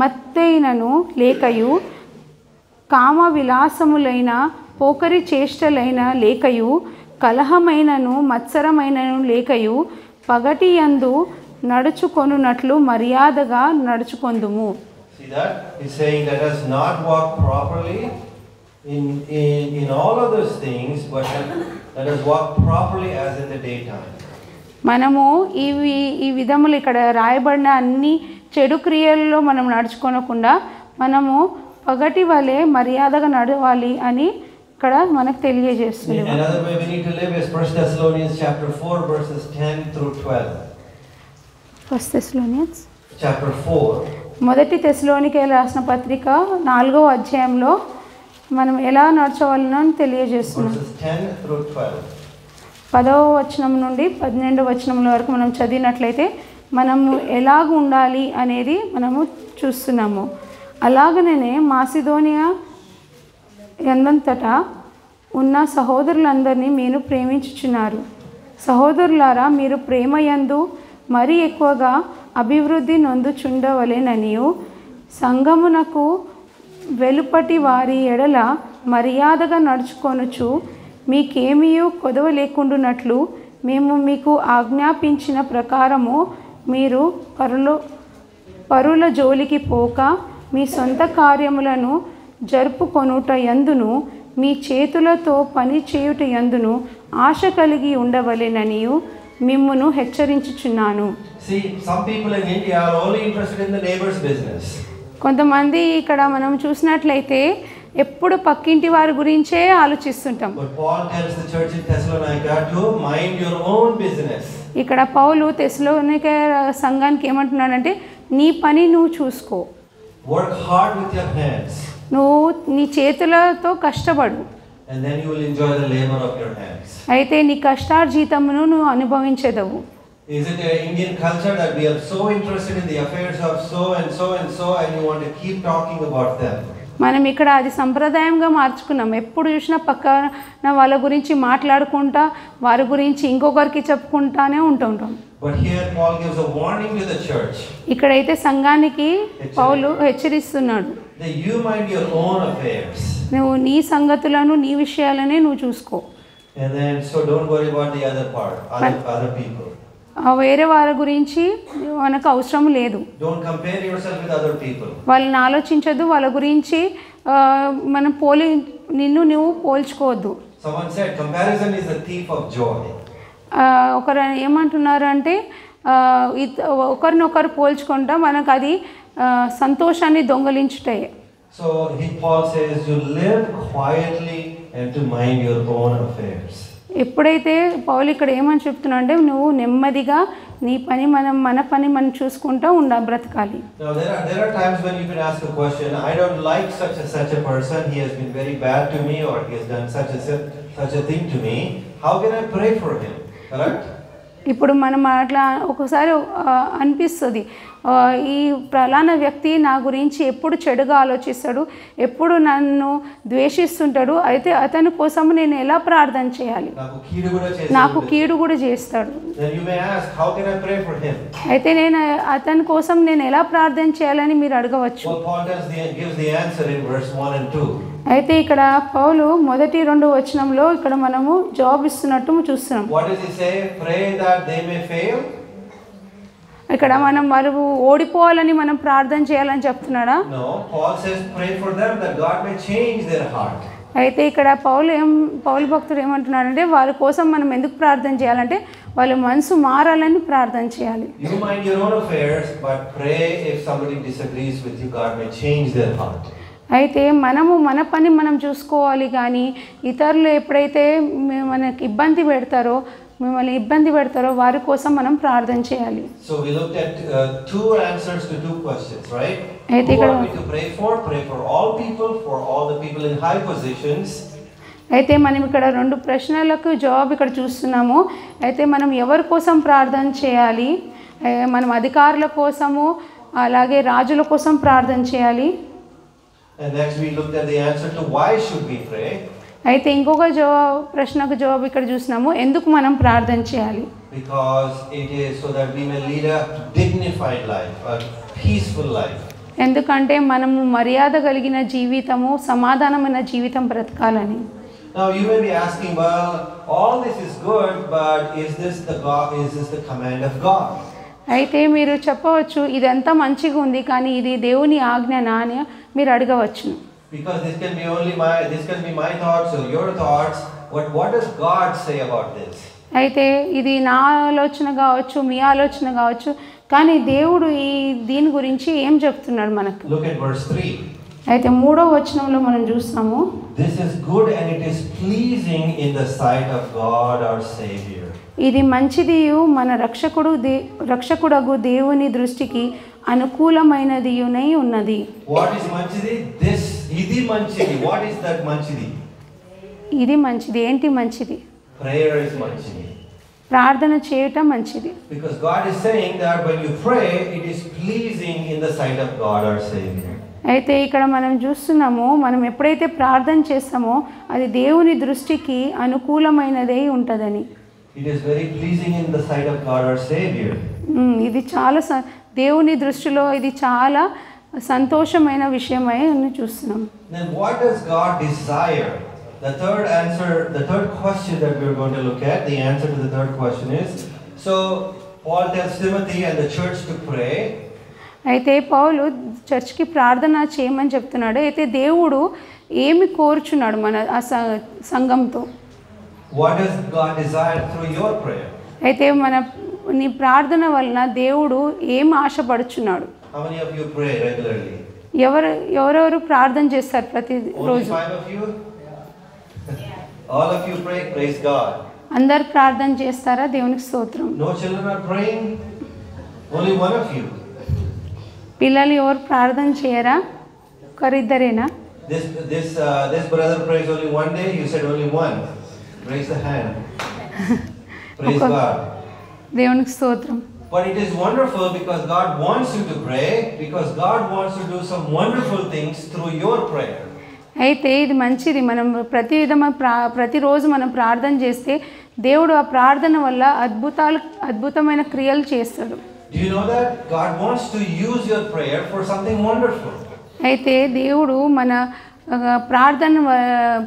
మత్తైనను లేకయు, కామ విలాసములైన పోకరి చేష్టలైన లేకయు, కలహమైనను మత్సరమైనను లేకయు, పగటి యందు నడుచుకొనున్నట్లు మర్యాదగా నడుచుకొందుము. See that? He's saying let us not walk properly in all of those things, but let us walk properly as in the daytime. మనము ఈ విధములు ఇక్కడ రాయబడిన అన్ని చెడు క్రియల్లో మనం నడుచుకోనకుండా మనము పగటి వలె మర్యాదగా నడవాలి అని ఇక్కడ మనకు తెలియజేస్తుంది. Another way we need to live is 1 Thessalonians chapter 4 verses 10 through 12. 1 Thessalonians chapter 4 మొదటి తెస్సలోనికైలు రాసిన పత్రిక 4వ అధ్యాయంలో మనం ఎలా నడచవాలనో తెలియజేస్తున్నాం. verses 10 through 12. 10వ వచనం నుండి 12వ వచనం వరకు మనం చదివినట్లయితే మనము ఎలాగ ఉండాలి అనేది మనము చూస్తున్నాము. అలాగనే మాసిదోనియా ఎందంతటా ఉన్న సహోదరులందరినీ మీరు ప్రేమించుచున్నారు. సహోదరులారా, మీరు ప్రేమయందు మరీ ఎక్కువగా అభివృద్ధి నొందుచుండవలెననియు, సంఘమునకు వెలుపటి వారి ఎడల మర్యాదగా నడుచుకొనుచు మీకేమీయూ కొదవ లేకుండునట్లు మేము మీకు ఆజ్ఞాపించిన ప్రకారము మీరు పరుల జోలికి పోక మీ సొంత కార్యములను జరుపుకొనుట యందును మీ చేతులతో పని చేయుట యందును ఆశ కలిగి ఉండవలెననియు మిమ్మును హెచ్చరించుచున్నాను. కొంతమంది ఇక్కడ మనం చూసినట్లయితే ఎప్పుడు పక్కింటి వారి గురించే ఆలోచిస్తుంటాం. ఇక్కడ పౌలు తెస్సలోనికే సంఘానికి ఏమంటున్నాడంటే నీ పని నువ్వు చూసుకో. Work hard with your hands. నువ్వు నీ చేతులతో కష్టపడు, and then you will enjoy the labor of your hands. అయితే నీ కష్టార్జితమును నువ్వు అనుభవించదవు. Is it an Indian culture that we are so interested in the affairs of so and so and so, and you want to keep talking about them? మనం ఇక్కడ అది సంప్రదాయంగా మార్చుకున్నాం. ఎప్పుడు చూసినా పక్కన వాళ్ళ గురించి మాట్లాడుకుంటా, వారి గురించి ఇంకొకరికి చెప్పుకుంటానే ఉంటుంటాం. But here Paul gives a warning to the church. ఇక్కడైతే సంఘానికి పౌలు హెచ్చరిస్తున్నాడు, That you mind your own affairs. నువ్వు నీ సంగతులను నీ విషయాలనే నువ్వు చూసుకో. And then so don't worry about the other part, other people. వేరే వారి గురించి మనకు అవసరం లేదు. Don't compare yourself with other people. వాళ్ళని ఆలోచించొద్దు, వాళ్ళ గురించి మనం నిన్ను నువ్వు పోల్చుకోవద్దు. Someone said comparison is the thief of joy. ఒకరు ఏమంటున్నారు అంటే ఒకరినొకరు పోల్చుకుంటా మనకు అది సంతోషాన్ని దొంగలించుటాయి. So Paul says you live quietly and to mind your own affairs. ఎప్పుడైతే పౌలు ఇక్కడ ఏమని చెప్తున్నా అంటే నువ్వు నెమ్మదిగా నీ పని మన పని మనం చూసుకుంటూ బ్రతకాలి. Now there are times when you can ask a question, I don't like such a person, he has been very bad to me, or he has done such a thing to me. How can I pray for him? Correct? ఇప్పుడు మనం అట్లా ఒకసారి అనిపిస్తుంది, ఈ ప్రలాన వ్యక్తి నా గురించి ఎప్పుడు చెడుగా ఆలోచిస్తాడు, ఎప్పుడు నన్ను ద్వేషిస్తుంటాడు, అయితే అతని కోసం నేను ఎలా ప్రార్థన చేయాలి, నాకు కీడు కూడా చేస్తాడు. అయితే నేను అతని కోసం నేను ఎలా ప్రార్థన చేయాలని మీరు అడగవచ్చు. అయితే ఇక్కడ పౌలు 1-2 వచనంలో ఇక్కడ మనము జవాబు ఇస్తున్నట్టు చూస్తున్నాం. ఇక్కడ మనం వారు ఓడిపోవాలని మనం ప్రార్థన చేయాలని చెప్తున్నాడా? అయితే ఇక్కడ పౌలు భక్తుడు ఏమంటున్నాడంటే వారి కోసం మనం ఎందుకు ప్రార్థన చేయాలంటే వాళ్ళ మనసు మారాలని ప్రార్థన చేయాలి. అయితే మనము మన పని మనం చూసుకోవాలి, కానీ ఇతరులు ఎప్పుడైతే మనకి మిమ్మల్ని ఇబ్బంది పెడతారో వారి కోసం మనం ప్రార్థన చేయాలి. So we looked at two answers to two questions, right? అయితే Who are we to pray for all people, for all the people in high positions. అయితే మనం ఇక్కడ 2 ప్రశ్నలకు జవాబు ఇక్కడ చూస్తున్నాము. అయితే మనం ఎవరి కోసం ప్రార్థన చేయాలి? మనం అధికారుల కోసము అలాగే రాజుల కోసం ప్రార్థన చేయాలి. And next we looked at the answer to why should we pray. అయితే ఇంకొక ప్రశ్నకు జవాబు ఇక్కడ చూస్తున్నాము, ఎందుకు మనం ప్రార్థన చేయాలి? Because it is so that we may lead a dignified life, a peaceful life. ఎందుకంటే మనము మర్యాద కలిగిన జీవితము, సమాధానమైన జీవితం బ్రతకాలని. Now you may be asking, well, all this is good, but is this the command of God? అయితే మీరు చెప్పవచ్చు ఇదంతా మంచిగా ఉంది, కానీ ఇది దేవుని ఆజ్ఞనా అని మీరు అడగవచ్చు. Because this can be my thoughts or your thoughts. What does God say about this? అయితే ఇది నా ఆలోచన కావచ్చు, మీ ఆలోచన కావచ్చు, కానీ దేవుడు దీని గురించి ఏం చెప్తున్నాడు మనకు? Look at verse 3. అయితే 3వ వచనంలో మనం చూస్తాము, This is good and it is pleasing in the sight of God our Savior. ఇది మంచిదియు మన రక్షకుడగు దేవుని దృష్టికి అనుకూలమైనదియునై ఉన్నది. What is మంచిది? ఇది మంచిది. What is that మంచిది? ఇది మంచిది. ఏంటి మంచిది? Prayer is మంచిది. ప్రార్థన చేయటం మంచిది. Because God is saying that when you pray, it is pleasing in the sight of God our Savior. అయితే ఇక్కడ మనం చూస్తున్నాము, మనం ఎప్పుడైతే ప్రార్థన చేస్తామో అది దేవుని దృష్టికి అనుకూలమైనదై ఉంటుందని. It is very pleasing in the sight of God our Savior. ఇది చాలా దేవుని దృష్టిలో ఇది చాలా సంతోషమైన విషయమై చూస్తున్నాం. Then what does God desire? The third question that we are going to look at, the answer to the third question is, so Paul tells Timothy and the church to pray. అయితే పౌలు చర్చ్కి ప్రార్థన చేయమని చెప్తున్నాడు. అయితే దేవుడు ఏమి కోరుచున్నాడు మన సంఘంతో? What does God desire through your prayer? అయితే నీ ప్రార్థన వలన దేవుడు ఏం ఆశపడుచున్నాడు? How many of you pray regularly? ఎవరెవరు ప్రార్థన చేస్తారు ప్రతి రోజు? 5 of you? All of you pray, praise God. అందరు ప్రార్థన చేస్తారా? దేవునికి స్తోత్రం. No children are praying? Only one of you. పిల్లలు ఎవరు ప్రార్థన చేయరా? ఒకరిద్దరేనా? This brother prays only one day. You said only one. Raise the hand. Praise God. దేవునికి స్తోత్రం. But it is wonderful because God wants you to pray, because God wants to do some wonderful things through your prayer. అయితే ఇది మంచిది. మనం ప్రతిరోజు మనం ప్రార్థన చేస్తే దేవుడు ఆ ప్రార్థన వల్ల అద్భుతమైన క్రియలు చేస్తాడు. Do you know that God wants to use your prayer for something wonderful? అయితే దేవుడు మన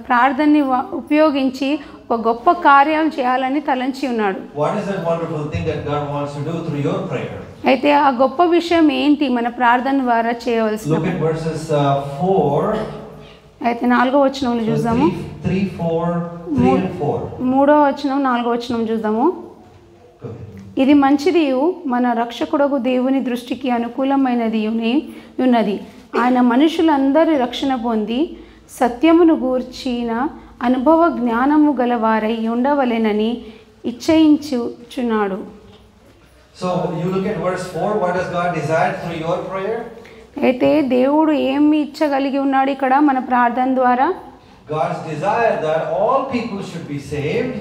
ప్రార్థనని ఉపయోగించి ఒక గొప్ప కార్యాలు చేయాలని తలంచి ఉన్నాడు. What is that wonderful thing that God wants to do through your prayer? అయితే ఆ గొప్ప విషయం ఏంటి మన ప్రార్థన ద్వారా చేయవలసిన? Look at verses 4. అయితే 4వ వచనంలో చూద్దాము. 3 and 4. 3వ వచనం 4వ వచనం చూద్దాము. ఇది మంచిదియు మన రక్షకుడగు దేవుని దృష్టికి అనుకూలమైనది ఉన్నది. ఆయన మనుషులందరి రక్షణ పొంది సత్యమును గూర్చిన అనుభవ జ్ఞానము గలవారై ఉండవలెనని ఇచ్చయించుచున్నాడు. So you look at verse 4. What does God desire through your prayer? అయితే దేవుడు ఏమి ఇచ్చగలిగి ఉన్నాడు ఇక్కడ మన ప్రార్థన ద్వారా? God's desire that all people should be saved.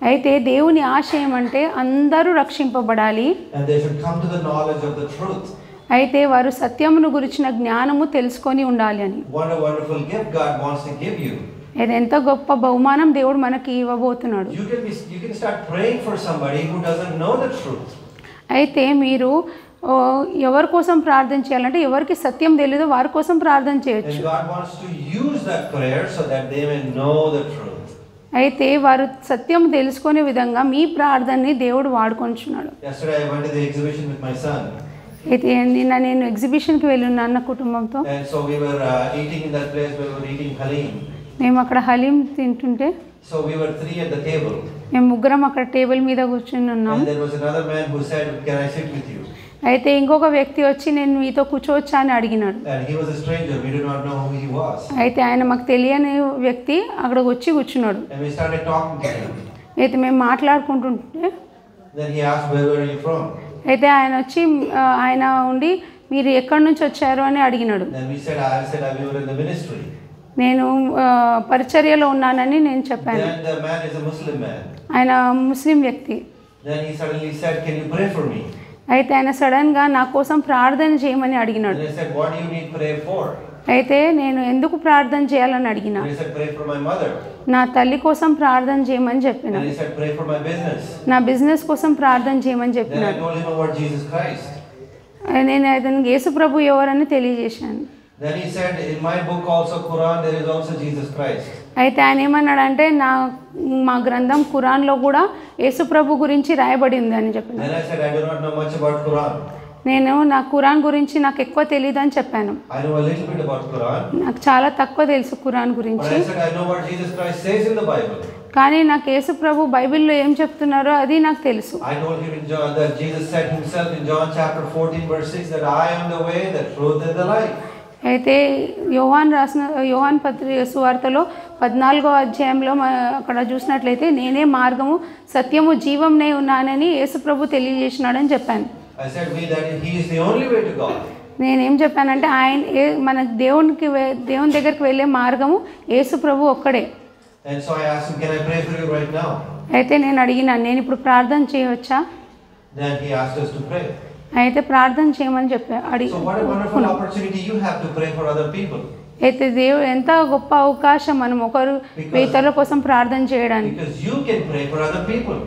అయితే దేవుని ఆశ ఏమంటే అందరూ రక్షింపబడాలి. And they should come to the knowledge of the truth. అయితే వారు సత్యమును గురించిన జ్ఞానము తెలుసుకొని ఉండాలి అని. What a wonderful gift God wants to give you. ఇది ఎంత గొప్ప బహుమానం దేవుడు మనకి ఇవ్వబోతున్నాడు. You can start praying for somebody who doesn't know the truth. అయితే మీరు ఎవరి కోసం ప్రార్థన చేయాలంటే ఎవరికి సత్యం తెలియదో వారి కోసం ప్రార్థన చేయొచ్చు. And God wants to use that prayer so that they may know the truth. అయితే వారు సత్యం తెలుసుకునే విధంగా మీ ప్రార్థనని దేవుడు వాడుకొంచున్నాడు. Yesterday I went to the exhibition with my son. అయితే నిన్న నేను ఎగ్జిబిషన్కి వెళ్ళున్నాను నా కుటుంబంతో. And so we were eating in that place where we were eating halim. మేము అక్కడ హలీం తింటుంటే So we were 3 at the table. మేము ముగ్గురం అక్కడ టేబుల్ మీద కూర్చుని ఉన్నాం. And there was another man who said, "Can I sit with you?" అయితే ఇంకొక వ్యక్తి వచ్చి నేను మీతో కూర్చోవచ్చా అని అడిగినాడు. And he was a stranger. We did not know who he was. అయితే ఆయన మాకు తెలియని వ్యక్తి అక్కడికి వచ్చి కూర్చున్నాడు. And we started talking to him. అయితే మేము మాట్లాడుకుంటుంటే Then he asked, "Where are you from?" అయితే ఆయన వచ్చి ఆయన ఉండి మీరు ఎక్కడి నుంచి వచ్చారు అని అడిగినాడు. Then I said we were in the ministry. నేను పరిచర్యలో ఉన్నానని నేను చెప్పాను. Then the man is a Muslim man. ఆయన ముస్లిం వ్యక్తి. Then he suddenly said, "Can you pray for me?" అయితే ఆయన సడన్గా నా కోసం ప్రార్థన చేయమని అడిగినాడు. Then I said, "What do you need prayer for?" అయితే నేను ఎందుకు ప్రార్థన చేయాలని అడిగినా. Then he said, "Pray for my mother." నా తల్లి కోసం ప్రార్థన చేయమని చెప్పిన. Then he said, "Pray for my business." నా బిజినెస్ కోసం ప్రార్థన చేయమని Then చెప్పిన. I told him about Jesus Christ. నేను అతనికి యేసు ప్రభు ఎవరని తెలియజేశాను. Then he said, "In my book also Quran there is also Jesus Christ." అయితే ఆయన ఏమన్నాడంటే మా గ్రంథం ఖురాన్లో కూడా యేసు ప్రభు గురించి రాయబడి ఉంది అని చెప్పిన. Then I said, "I do not know much about Quran." నేను నా ఖురాన్ గురించి నాకు ఎక్కువ తెలియదు అని చెప్పాను. I know a little bit about Quran. నాకు చాలా తక్కువ తెలుసు ఖురాన్ గురించి. But I said, "I know what Jesus Christ says in the Bible." కానీ నాకు యేసు ప్రభు బైబిల్లో ఏం చెప్తున్నారో అది నాకు తెలుసు. I told him in John that Jesus said himself in John chapter 14 verse 6 that I am the way, the truth and the life. అయితే యోహాన్ సువార్తలో 14వ అధ్యాయంలో అక్కడ చూసినట్లయితే నేనే మార్గము సత్యము జీవంనే ఉన్నానని యేసు ప్రభు తెలియజేసినాడని చెప్పాను. I said that he is the only way to God. నేనేం చెప్పానంటే మన దేవుని దగ్గరికి వెళ్ళే మార్గము యేసు ప్రభు ఒక్కడే. And so I asked him, "Can I pray for you right now?" అయితే నేను అడిగినాను నేను ఇప్పుడు ప్రార్థన చేయవచ్చా? Then he asked us to pray. అయితే ప్రార్థన చేయమని So what a wonderful opportunity you have to pray for other people. అయితే దేవుడు ఎంత గొప్ప అవకాశం మనం ఇతరుల కోసం ప్రార్థన చేయడానికి. Because you can pray for other people.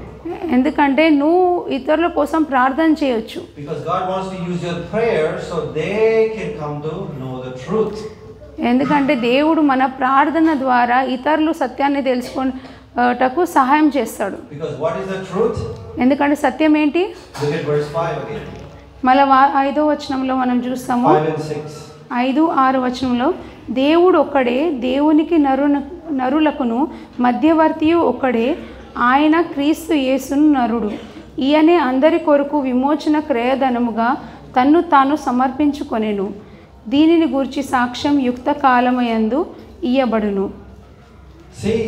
ఎందుకంటే నువ్వు ఇతరుల కోసం ప్రార్థన చేయొచ్చు. Because God wants to use your prayer so they can come to know the truth. ఎందుకంటే దేవుడు మన ప్రార్థన ద్వారా ఇతరులు సత్యాన్ని తెలుసుకొనుటకు సహాయం చేస్తాడు. Because what is the truth? ఎందుకంటే సత్యం ఏంటి? Look at verse 5 again. మళ్ళీ 5వ వచనంలో మనం చూస్తాము. 5 and 6. 5, 6 వచనంలో దేవుడు ఒక్కడే, దేవునికి నరులకును మధ్యవర్తియు ఒక్కడే, ఆయన క్రీస్తు యేసును నరుడు. ఈయనే అందరి కొరకు విమోచన క్రయధనముగా తన్ను తాను సమర్పించుకొనెను. దీనిని గూర్చి సాక్ష్యం యుక్త కాలమయందు ఇయ్యబడును. See,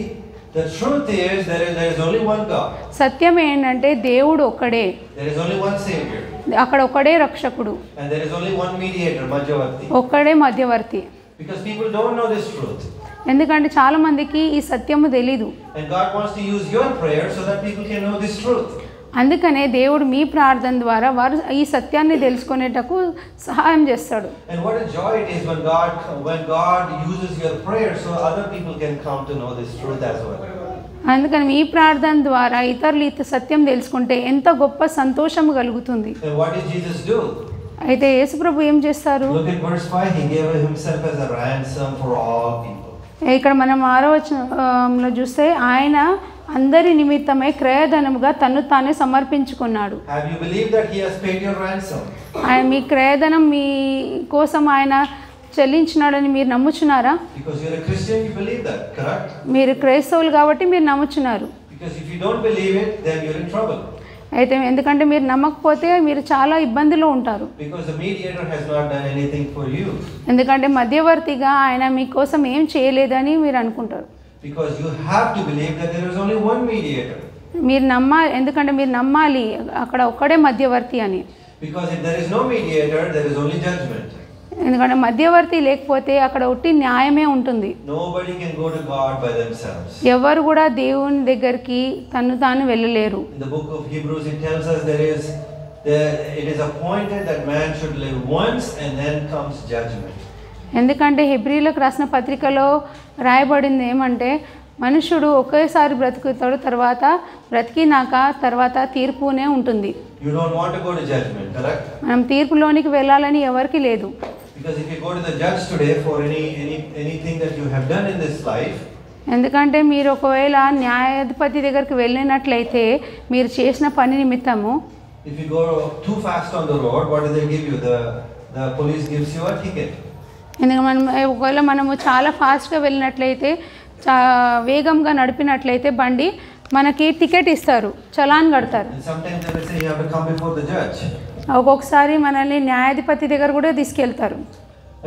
the truth is there is only one God. సత్యం ఏంటంటే దేవుడు ఒక్కడే. There is only one Savior. అక్కడ ఒక్కడే రక్షకుడు. And there is only one mediator, Madhyavarti. ఒక్కడే మధ్యవర్తి. Because people don't know this truth. ఎందుకంటే చాలామందికి ఈ సత్యము తెలీదు. And God wants to use your prayer so that people can know this truth. అందుకనే దేవుడు మీ ప్రార్థన ద్వారా వారు ఈ సత్యాన్ని తెలుసుకునేటకు సహాయం చేస్తాడు. And what a joy it is when God uses your prayer so other people can come to know this truth as well. అందుకని మీ ప్రార్థన ద్వారా ఇతరులు ఈ సత్యం తెలుసుకుంటే ఎంత గొప్ప సంతోషం కలుగుతుంది. And what did Jesus do? అయితే యేసుప్రభు ఏం చేస్తారు? Look at verse 5. He gave himself as a ransom for all people. ఇక్కడ మనం 6వ వచనంలో చూస్తే ఆయన అందరి నిమిత్తమై క్రయధనముగా తన్ను తానే సమర్పించుకున్నాడు. Have you believed that he has paid your ransom? ఆయన మీ క్రయధనం మీ కోసం ఆయన చెల్లించినాడని మీరు నమ్ముచున్నారా? Because you're a Christian, you believe that, correct? మీరు క్రైస్తవులు కాబట్టి మీరు నమ్ముచున్నారు. Because if you don't believe it, then you're in trouble. అయితే ఎందుకంటే మీరు నమ్మకపోతే మీరు చాలా ఇబ్బందిలో ఉంటారు. Because the mediator has not done anything for you. ఎందుకంటే మధ్యవర్తిగా ఆయన మీకోసం ఏం చేయలేదని మీరు అనుకుంటారు. Because you have to believe that there is only one mediator. మీరు నమ్మాలి, ఎందుకంటే మీరు నమ్మాలి అక్కడ ఒక్కడే మధ్యవర్తి అని. Because if there is no mediator, there is only judgment. ఎందుకంటే మధ్యవర్తి లేకపోతే అక్కడ ఒట్టి న్యాయమే ఉంటుంది. Nobody can go to God by themselves. ఎవరు కూడా దేవుని దగ్గరికి తను తాను వెళ్ళలేరు. In the book of Hebrews it tells us it is appointed that man should live once and then comes judgment. ఎందుకంటే హెబ్రీలకు రాసిన పత్రికలో రాయబడింది ఏమంటే మనుషుడు ఒకేసారి బ్రతుకుతాడు, తర్వాత బ్రతికినాక తర్వాత తీర్పునే ఉంటుంది. You don't want to go to judgment, correct? మనం తీర్పులోనికి వెళ్ళాలని ఎవరికి లేదు. Because if you go to the judge today for anything that you have done in this life, ఎందుకంటే మీరు ఒకవేళ న్యాయాధిపతి దగ్గరికి వెళ్ళినట్లయితే మీరు చేసిన పని నిమిత్తము, if you go too fast on the road, what do they give you? The police gives you a ticket. ఎందుకంటే ఒకవేళ మనము చాలా ఫాస్ట్గా వెళ్ళినట్లయితే, వేగంగా నడిపినట్లయితే బండి మనకి టికెట్ ఇస్తారు, చలాన్ కడతారు. And sometimes they will say you have to come before the judge. ఒక్కొక్కసారి మనల్ని న్యాయాధిపతి దగ్గర కూడా తీసుకెళ్తారు.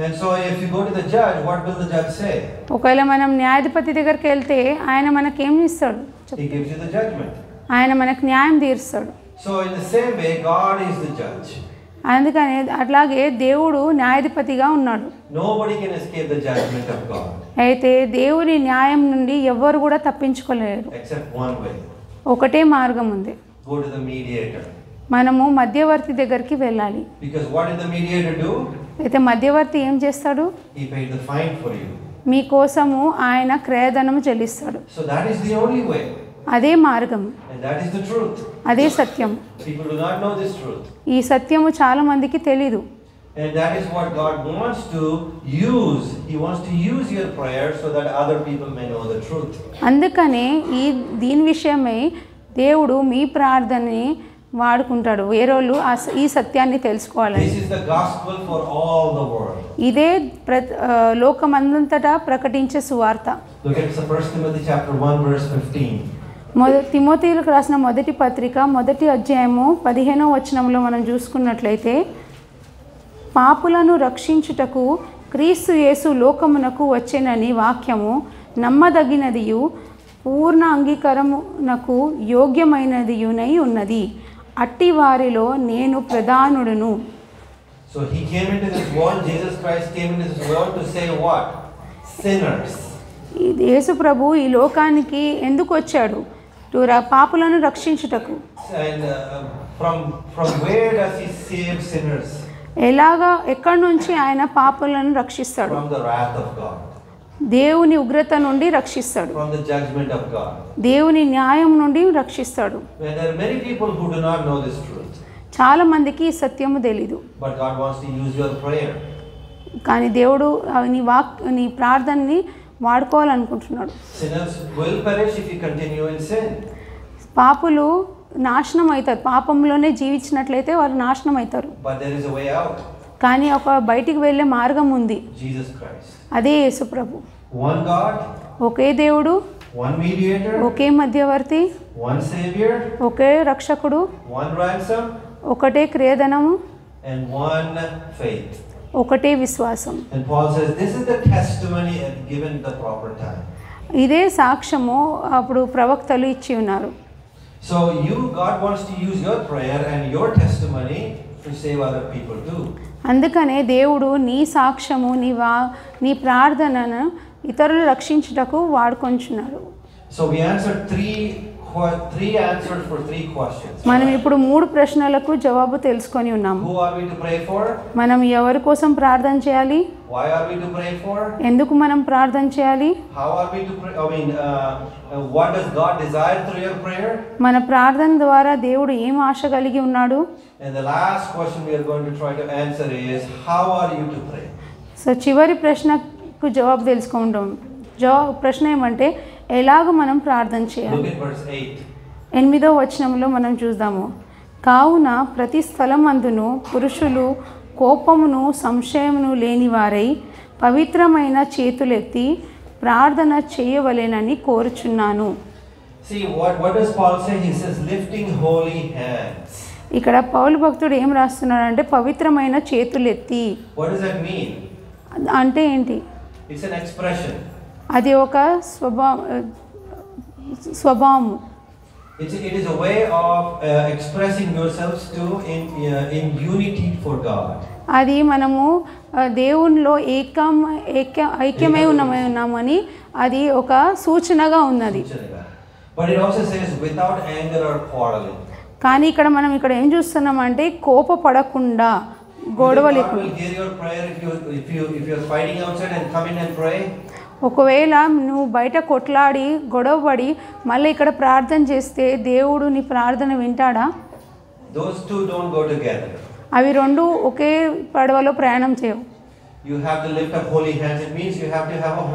And so if you go to the judge, what will the judge say? ఒకవేళ మనం న్యాయాధిపతి దగ్గరికి వెళ్తే ఆయన మనకేం ఇస్తాడు? He gives you the judgment. ఆయన మనకు న్యాయం తీరుస్తాడు. So in the same way, God is the judge. అందుకని అట్లాగే దేవుడు న్యాయాధిపతిగా ఉన్నాడు. Nobody can escape the judgment of God. అయితే దేవుని న్యాయం నుండి ఎవ్వరు కూడా తప్పించుకోలేరు. Except one way. ఒకటే మార్గం ఉంది. Go to the mediator. మనము మధ్యవర్తి దగ్గరికి వెళ్ళాలి. Because what did the mediator do? అయితే మధ్యవర్తి ఏం చేస్తాడు? He paid the fine for you. మీకోసము ఆయన క్రయధనము చెల్లిస్తాడు. So that is the only way. అదే మార్గం. And that is the truth. అదే సత్యం. People do not know this truth. ఈ సత్యము చాలా మందికి తెలీదు. And that is what God wants to use. He wants to use your prayer so that other people may know the truth. అందుకనే దీని విషయమై దేవుడు మీ ప్రార్థనని వాడుకుంటాడు, వేరేళ్ళు ఈ సత్యాన్ని తెలుసుకోవాలని. This is the gospel for all the world. ఇదే లోకమందంతటా ప్రకటించే సువార్త. Look at 1 Timothy chapter 1 verse 15. తిమోతీయులకు రాసిన మొదటి పత్రిక 1వ అధ్యాయము 15వ వచనంలో మనం చూసుకున్నట్లయితే, పాపులను రక్షించుటకు క్రీస్తు యేసు లోకమునకు వచ్చెనని వాక్యము నమ్మదగినదియు పూర్ణ అంగీకారమునకు యోగ్యమైనదియునై ఉన్నది. అట్టి వారిలో నేను ప్రధానుడును. So he came into this world, Jesus Christ came into this world to save what? Sinners. యేసు ప్రభు ఈ లోకానికి ఎందుకు వచ్చాడు? పాపులను రక్షించుటకు. And from where does he save sinners? ఎక్కడి నుంచి ఆయన పాపులను రక్షిస్తాడు? From the wrath of God. దేవుని ఉగ్రత నుండి రక్షిస్తాడు. From the judgment of God. దేవుని న్యాయం నుండి రక్షిస్తాడు. And there are many people who do not know this truth. చాలా మందికి ఈ సత్యము తెలీదు. But God wants to use your prayer. కానీ దేవుడు నీ ప్రార్థనని వాడుకోవాలనుకుంటున్నాడు. Sinners will perish if you continue in sin. పాపులు నాశనం అవుతారు, పాపంలోనే జీవించినట్లయితే వారు నాశనం అవుతారు. But there is a way out. కానీ ఒక బయటికి వెళ్ళే మార్గం ఉంది. Jesus Christ. అదే యేసు ప్రభు. One God. ఒకే దేవుడు. One mediator. ఒకే మధ్యవర్తి. One savior. ఒకే రక్షకుడు. One ransom. ఒకటే క్రియధనము. And one faith. ఒకటే విశ్వాసం. And Paul says this is the testimony given the proper time. ఇదే సాక్ష్యము అప్పుడు ప్రవక్తలు ఇచ్చి ఉన్నారు. So God wants to use your prayer and your testimony to save other people too. అందుకనే దేవుడు నీ సాక్ష్యము నీ ప్రార్థనను ఇతరులు రక్షించుటకు వాడుకొంచున్నారు. So we answered three answers for 3 questions. మనం ఇప్పుడు 3 ప్రశ్నలకు జవాబు తెలుసుకొని ఉన్నాము. Who are we to pray for? మనం ఎవరి కోసం ప్రార్థన చేయాలి? Why are we to pray for? ఎందుకు మనం ప్రార్థన చేయాలి? How are we to pray? What does God desire through your prayer? మన ప్రార్థన ద్వారా దేవుడు ఏం ఆశ కలిగి ఉన్నాడు? And the last question we are going to try to answer is, how are you to pray? So చివరి ప్రశ్నకు జవాబు తెలుసుకుంటాం. ప్రశ్న ఏమంటే ఎలాగ మనం ప్రార్థన చేయాలి? Look at verse 8. 8వ వచనంలో మనం చూద్దాము. కావున ప్రతి స్థలమందును పురుషులు కోపమును సంశయమును లేనివారై పవిత్రమైన చేతులెత్తి ప్రార్థన చేయవలెనని కోరుచున్నాను. See, what does Paul say? He says lifting holy hands. ఇక్కడ పౌలు భక్తుడు ఏం రాస్తున్నాడంటే పవిత్రమైన చేతులెత్తి. What does that mean? అంటే ఏంటి? It's an expression. అది ఒక స్వభావము. It is a way of expressing yourselves in unity for God. అది మనము దేవునిలో ఐక్యమై ఉన్నామని అది ఒక సూచనగా ఉన్నది. But it also says without anger or quarreling. కానీ ఇక్కడ మనం ఏం చూస్తున్నామంటే కోపపడకుండా గొడవ లేకుండా. If you're fighting outside and come in and pray. ఒకవేళ నువ్వు బయట కొట్లాడి గొడవపడి మళ్ళీ ఇక్కడ ప్రార్థన చేస్తే దేవుడు నీ ప్రార్థన వింటాడా? Those two don't go together. అవి రెండు ఒకే పడవలో ప్రయాణం చేయవు. You have to lift up holy hands. It means you have to have a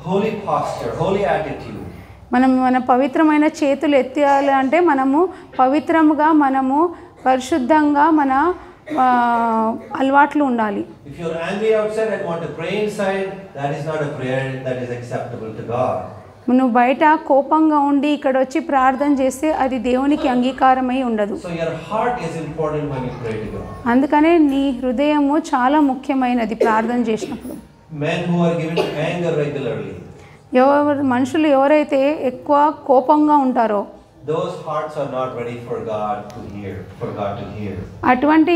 holy posture, holy attitude. మన పవిత్రమైన చేతులు ఎత్తాలి అంటే మనము పవిత్రముగా మనము పరిశుద్ధంగా మన అలవాట్లు ఉండాలి. If you're angry outside and want to pray inside, that is not a prayer that is acceptable to God. నువ్వు బయట కోపంగా ఉండి ఇక్కడ వచ్చి ప్రార్థన చేస్తే అది దేవునికి అంగీకారమై ఉండదు. So your heart is important when you pray to God. అందుకనే నీ హృదయము చాలా ముఖ్యమైనది ప్రార్థన చేసినప్పుడు. Men who are given to anger regularly. మనుషులు ఎవరైతే ఎక్కువ కోపంగా ఉంటారో those hearts are not ready for God to hear. అటువంటి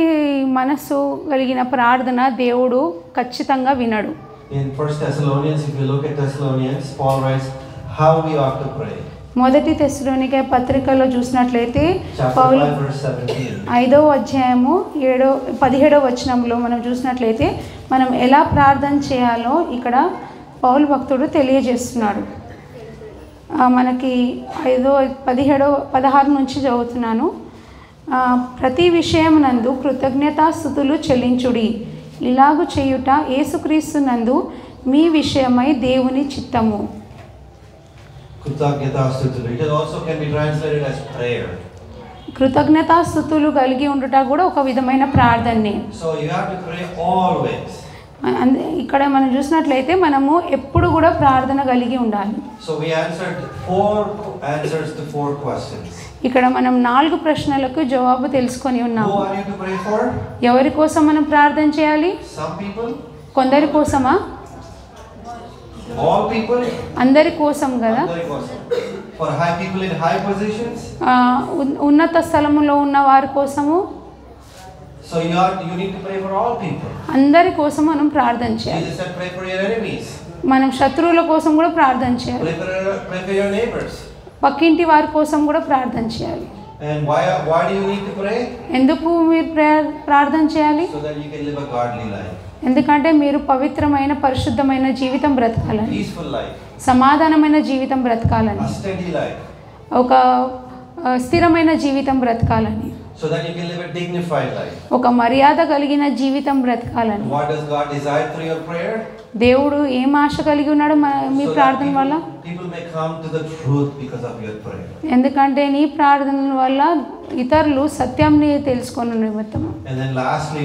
మనసు కలిగిన ప్రార్థన దేవుడు ఖచ్చితంగా వినడు. In 1 Thessalonians, if you look at Thessalonians, Paul writes how we ought to pray. మొదటి తెస్సలోనికే పత్రికలో చూసినట్లయితే పౌలు 5వ అధ్యాయము 17వ వచనంలో మనం చూసినట్లయితే మనం ఎలా ప్రార్థన చేయాలో ఇక్కడ పౌలు భక్తుడు తెలియజేస్తున్నాడు. మనకి 16 నుంచి చదువుతున్నాను. ప్రతి విషయమునందు కృతజ్ఞతాస్తుతులు చెల్లించుడి, ఇలాగు చేయుట యేసుక్రీస్తునందు మీ విషయమై దేవుని చిత్తము. కృతజ్ఞతాస్తుతులు, it also can be translated as prayer. కృతజ్ఞతాస్తుతులు కలిగి ఉండుట కూడా ఒక విధమైన ప్రార్థనే. So you have to pray always. ఇక్కడ మనం చూసినట్లయితే మనము ఎప్పుడు కూడా ప్రార్థన కలిగి ఉండాలి. So we answered 4 answers to 4 questions. ఇక్కడ మనం 4 ప్రశ్నలకు జవాబు తెలుసుకొని ఉన్నాము. Who are you to pray for? ఎవరి కోసం మనం ప్రార్థన చేయాలి? Some people. కొందరి కోసమా? All people. అందరి కోసం కదా. For high people in high positions. ఉన్నత స్థలములో ఉన్న వారి కోసము. So you need to pray for all people. అందరి కోసం మనం ప్రార్థన చేయాలి. Jesus said pray for your enemies. మనం శత్రువుల కోసం కూడా ప్రార్థన చేయాలి. Pray for your neighbors. పక్కింటి వారి కోసం కూడా ప్రార్థన చేయాలి. And why do you need to pray? ఎందుకు మీరు ప్రార్థన చేయాలి? So that you can live a godly life. ఎందుకంటే మీరు పవిత్రమైన పరిశుద్ధమైన జీవితం బ్రతకాలని. Peaceful life. సమాధానమైన జీవితం బ్రతకాలని. A steady life. ఒక స్థిరమైన జీవితం బ్రతకాలని. So that you can live a dignified life. ఒక మర్యాద కలిగిన జీవితం బ్రతకాలని. What does God desire through your prayer? దేవుడు ఏం ఆశ కలిగి ఉన్నాడు మీ ప్రార్థన వల్ల? People may come to the truth because of your prayer. ఎందుకంటే నీ ప్రార్థన వల్ల ఇతరులు సత్యాన్ని తెలుసుకొను నిమిత్తం. And then lastly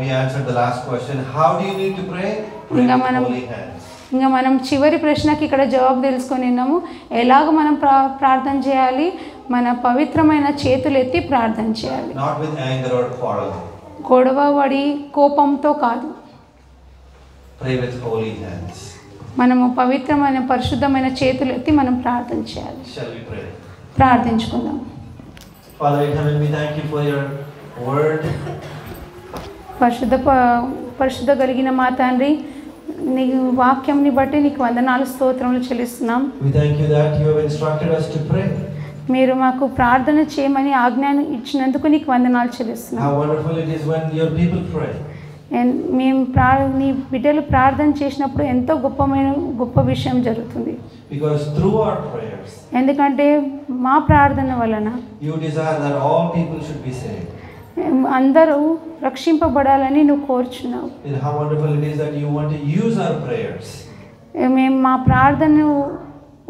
we answered the last question, how do you need to pray? Pray with holy hands. ఇంకా మనం చివరి ప్రశ్నకి ఇక్కడ జవాబు తెలుసుకొని ఉన్నాము. ఎలాగ మనం ప్రార్థన చేయాలి? మన పవిత్రమైన చేతులు ఎత్తి ప్రార్థన చేయాలి. Not with anger or quarrel. గొడవపడి కోపంతో కాదు. Pray with holy hands. మనము పవిత్రమైన పరిశుద్ధమైన చేతులు ఎత్తి మనం ప్రార్థన చేయాలి. Shall we pray? ప్రార్థించుకుందాం. Father in heaven, we thank you for your word. పరిశుద్ధ కలిగిన మా తండ్రి, నీ వాక్యంని బట్టి నీకు వందనాలు స్తోత్రములు చెల్లిస్తున్నాం. We thank you that you have instructed us to pray. మీరు మాకు ప్రార్థన చేయమని ఆజ్ఞను ఇచ్చినందుకు నీకు వందనాలు చెల్లిస్తున్నాం. How wonderful it is when your people pray. మేము నీ బిడ్డలు ప్రార్థన చేసినప్పుడు ఎంతో గొప్ప విషయం జరుగుతుంది. Because through our prayers, ఎందుకంటే మా ప్రార్థన వలన you desire that all people should be saved. అందరూ రక్షింపబడాలని నువ్వు కోరుచున్నావు. And how wonderful it is that you want to use our prayers. మేము మా ప్రార్థనను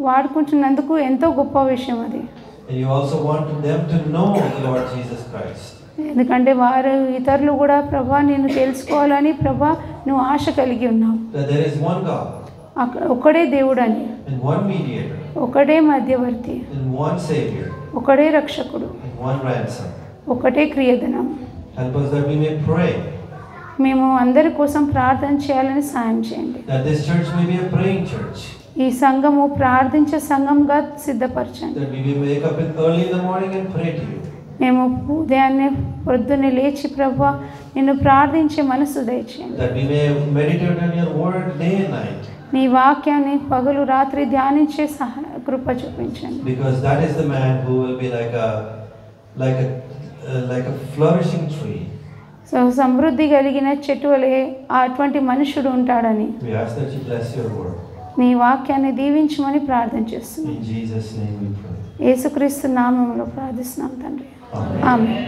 వాడుకుంటున్నందుకు ఎంతో గొప్ప విషయం అది. And you also want them to know the Lord Jesus Christ. ఎందుకంటే వారు ఇతరులు కూడా ప్రభా నేను తెలుసుకోవాలని ప్రభా నువ్వు ఆశ కలిగి ఉన్నావు. That there is one God. ఒకడే దేవుడని, And one mediator. ఒకడే మధ్యవర్తి, And one Savior. ఒకడే రక్షకుడు, And one ransom. ఒకటే క్రియధనం. Help us that we may pray. మేము అందరి కోసం ప్రార్థన చేయాలని సాయం చేయండి. That this church may be a praying church. ఈ సంఘము ప్రార్థించే సంఘంగా సిద్ధపరచండి. That we may wake up early in the morning and pray to you. మేము ఉదయాన్నే పొద్దున్నే లేచి ప్రభా నిన్ను ప్రార్థించే మనసు దయచేయండి. That we may meditate on your word day and night. నీ వాక్యాన్ని పగలు రాత్రి ధ్యానించే కృప చూపించండి. Because that is the man who will be like a flourishing tree. So సమృద్ధి కలిగిన చెట్టు వలె అటువంటి మనుషుడు ఉంటాడని We ask that you bless your word. నీ వాక్యాన్ని దీవించమని ప్రార్థన చేస్తున్నాం. In Jesus' name we pray. యేసుక్రీస్తు నామములో ప్రార్థిస్తున్నాం తండ్రి. Amen. ఆమేన్.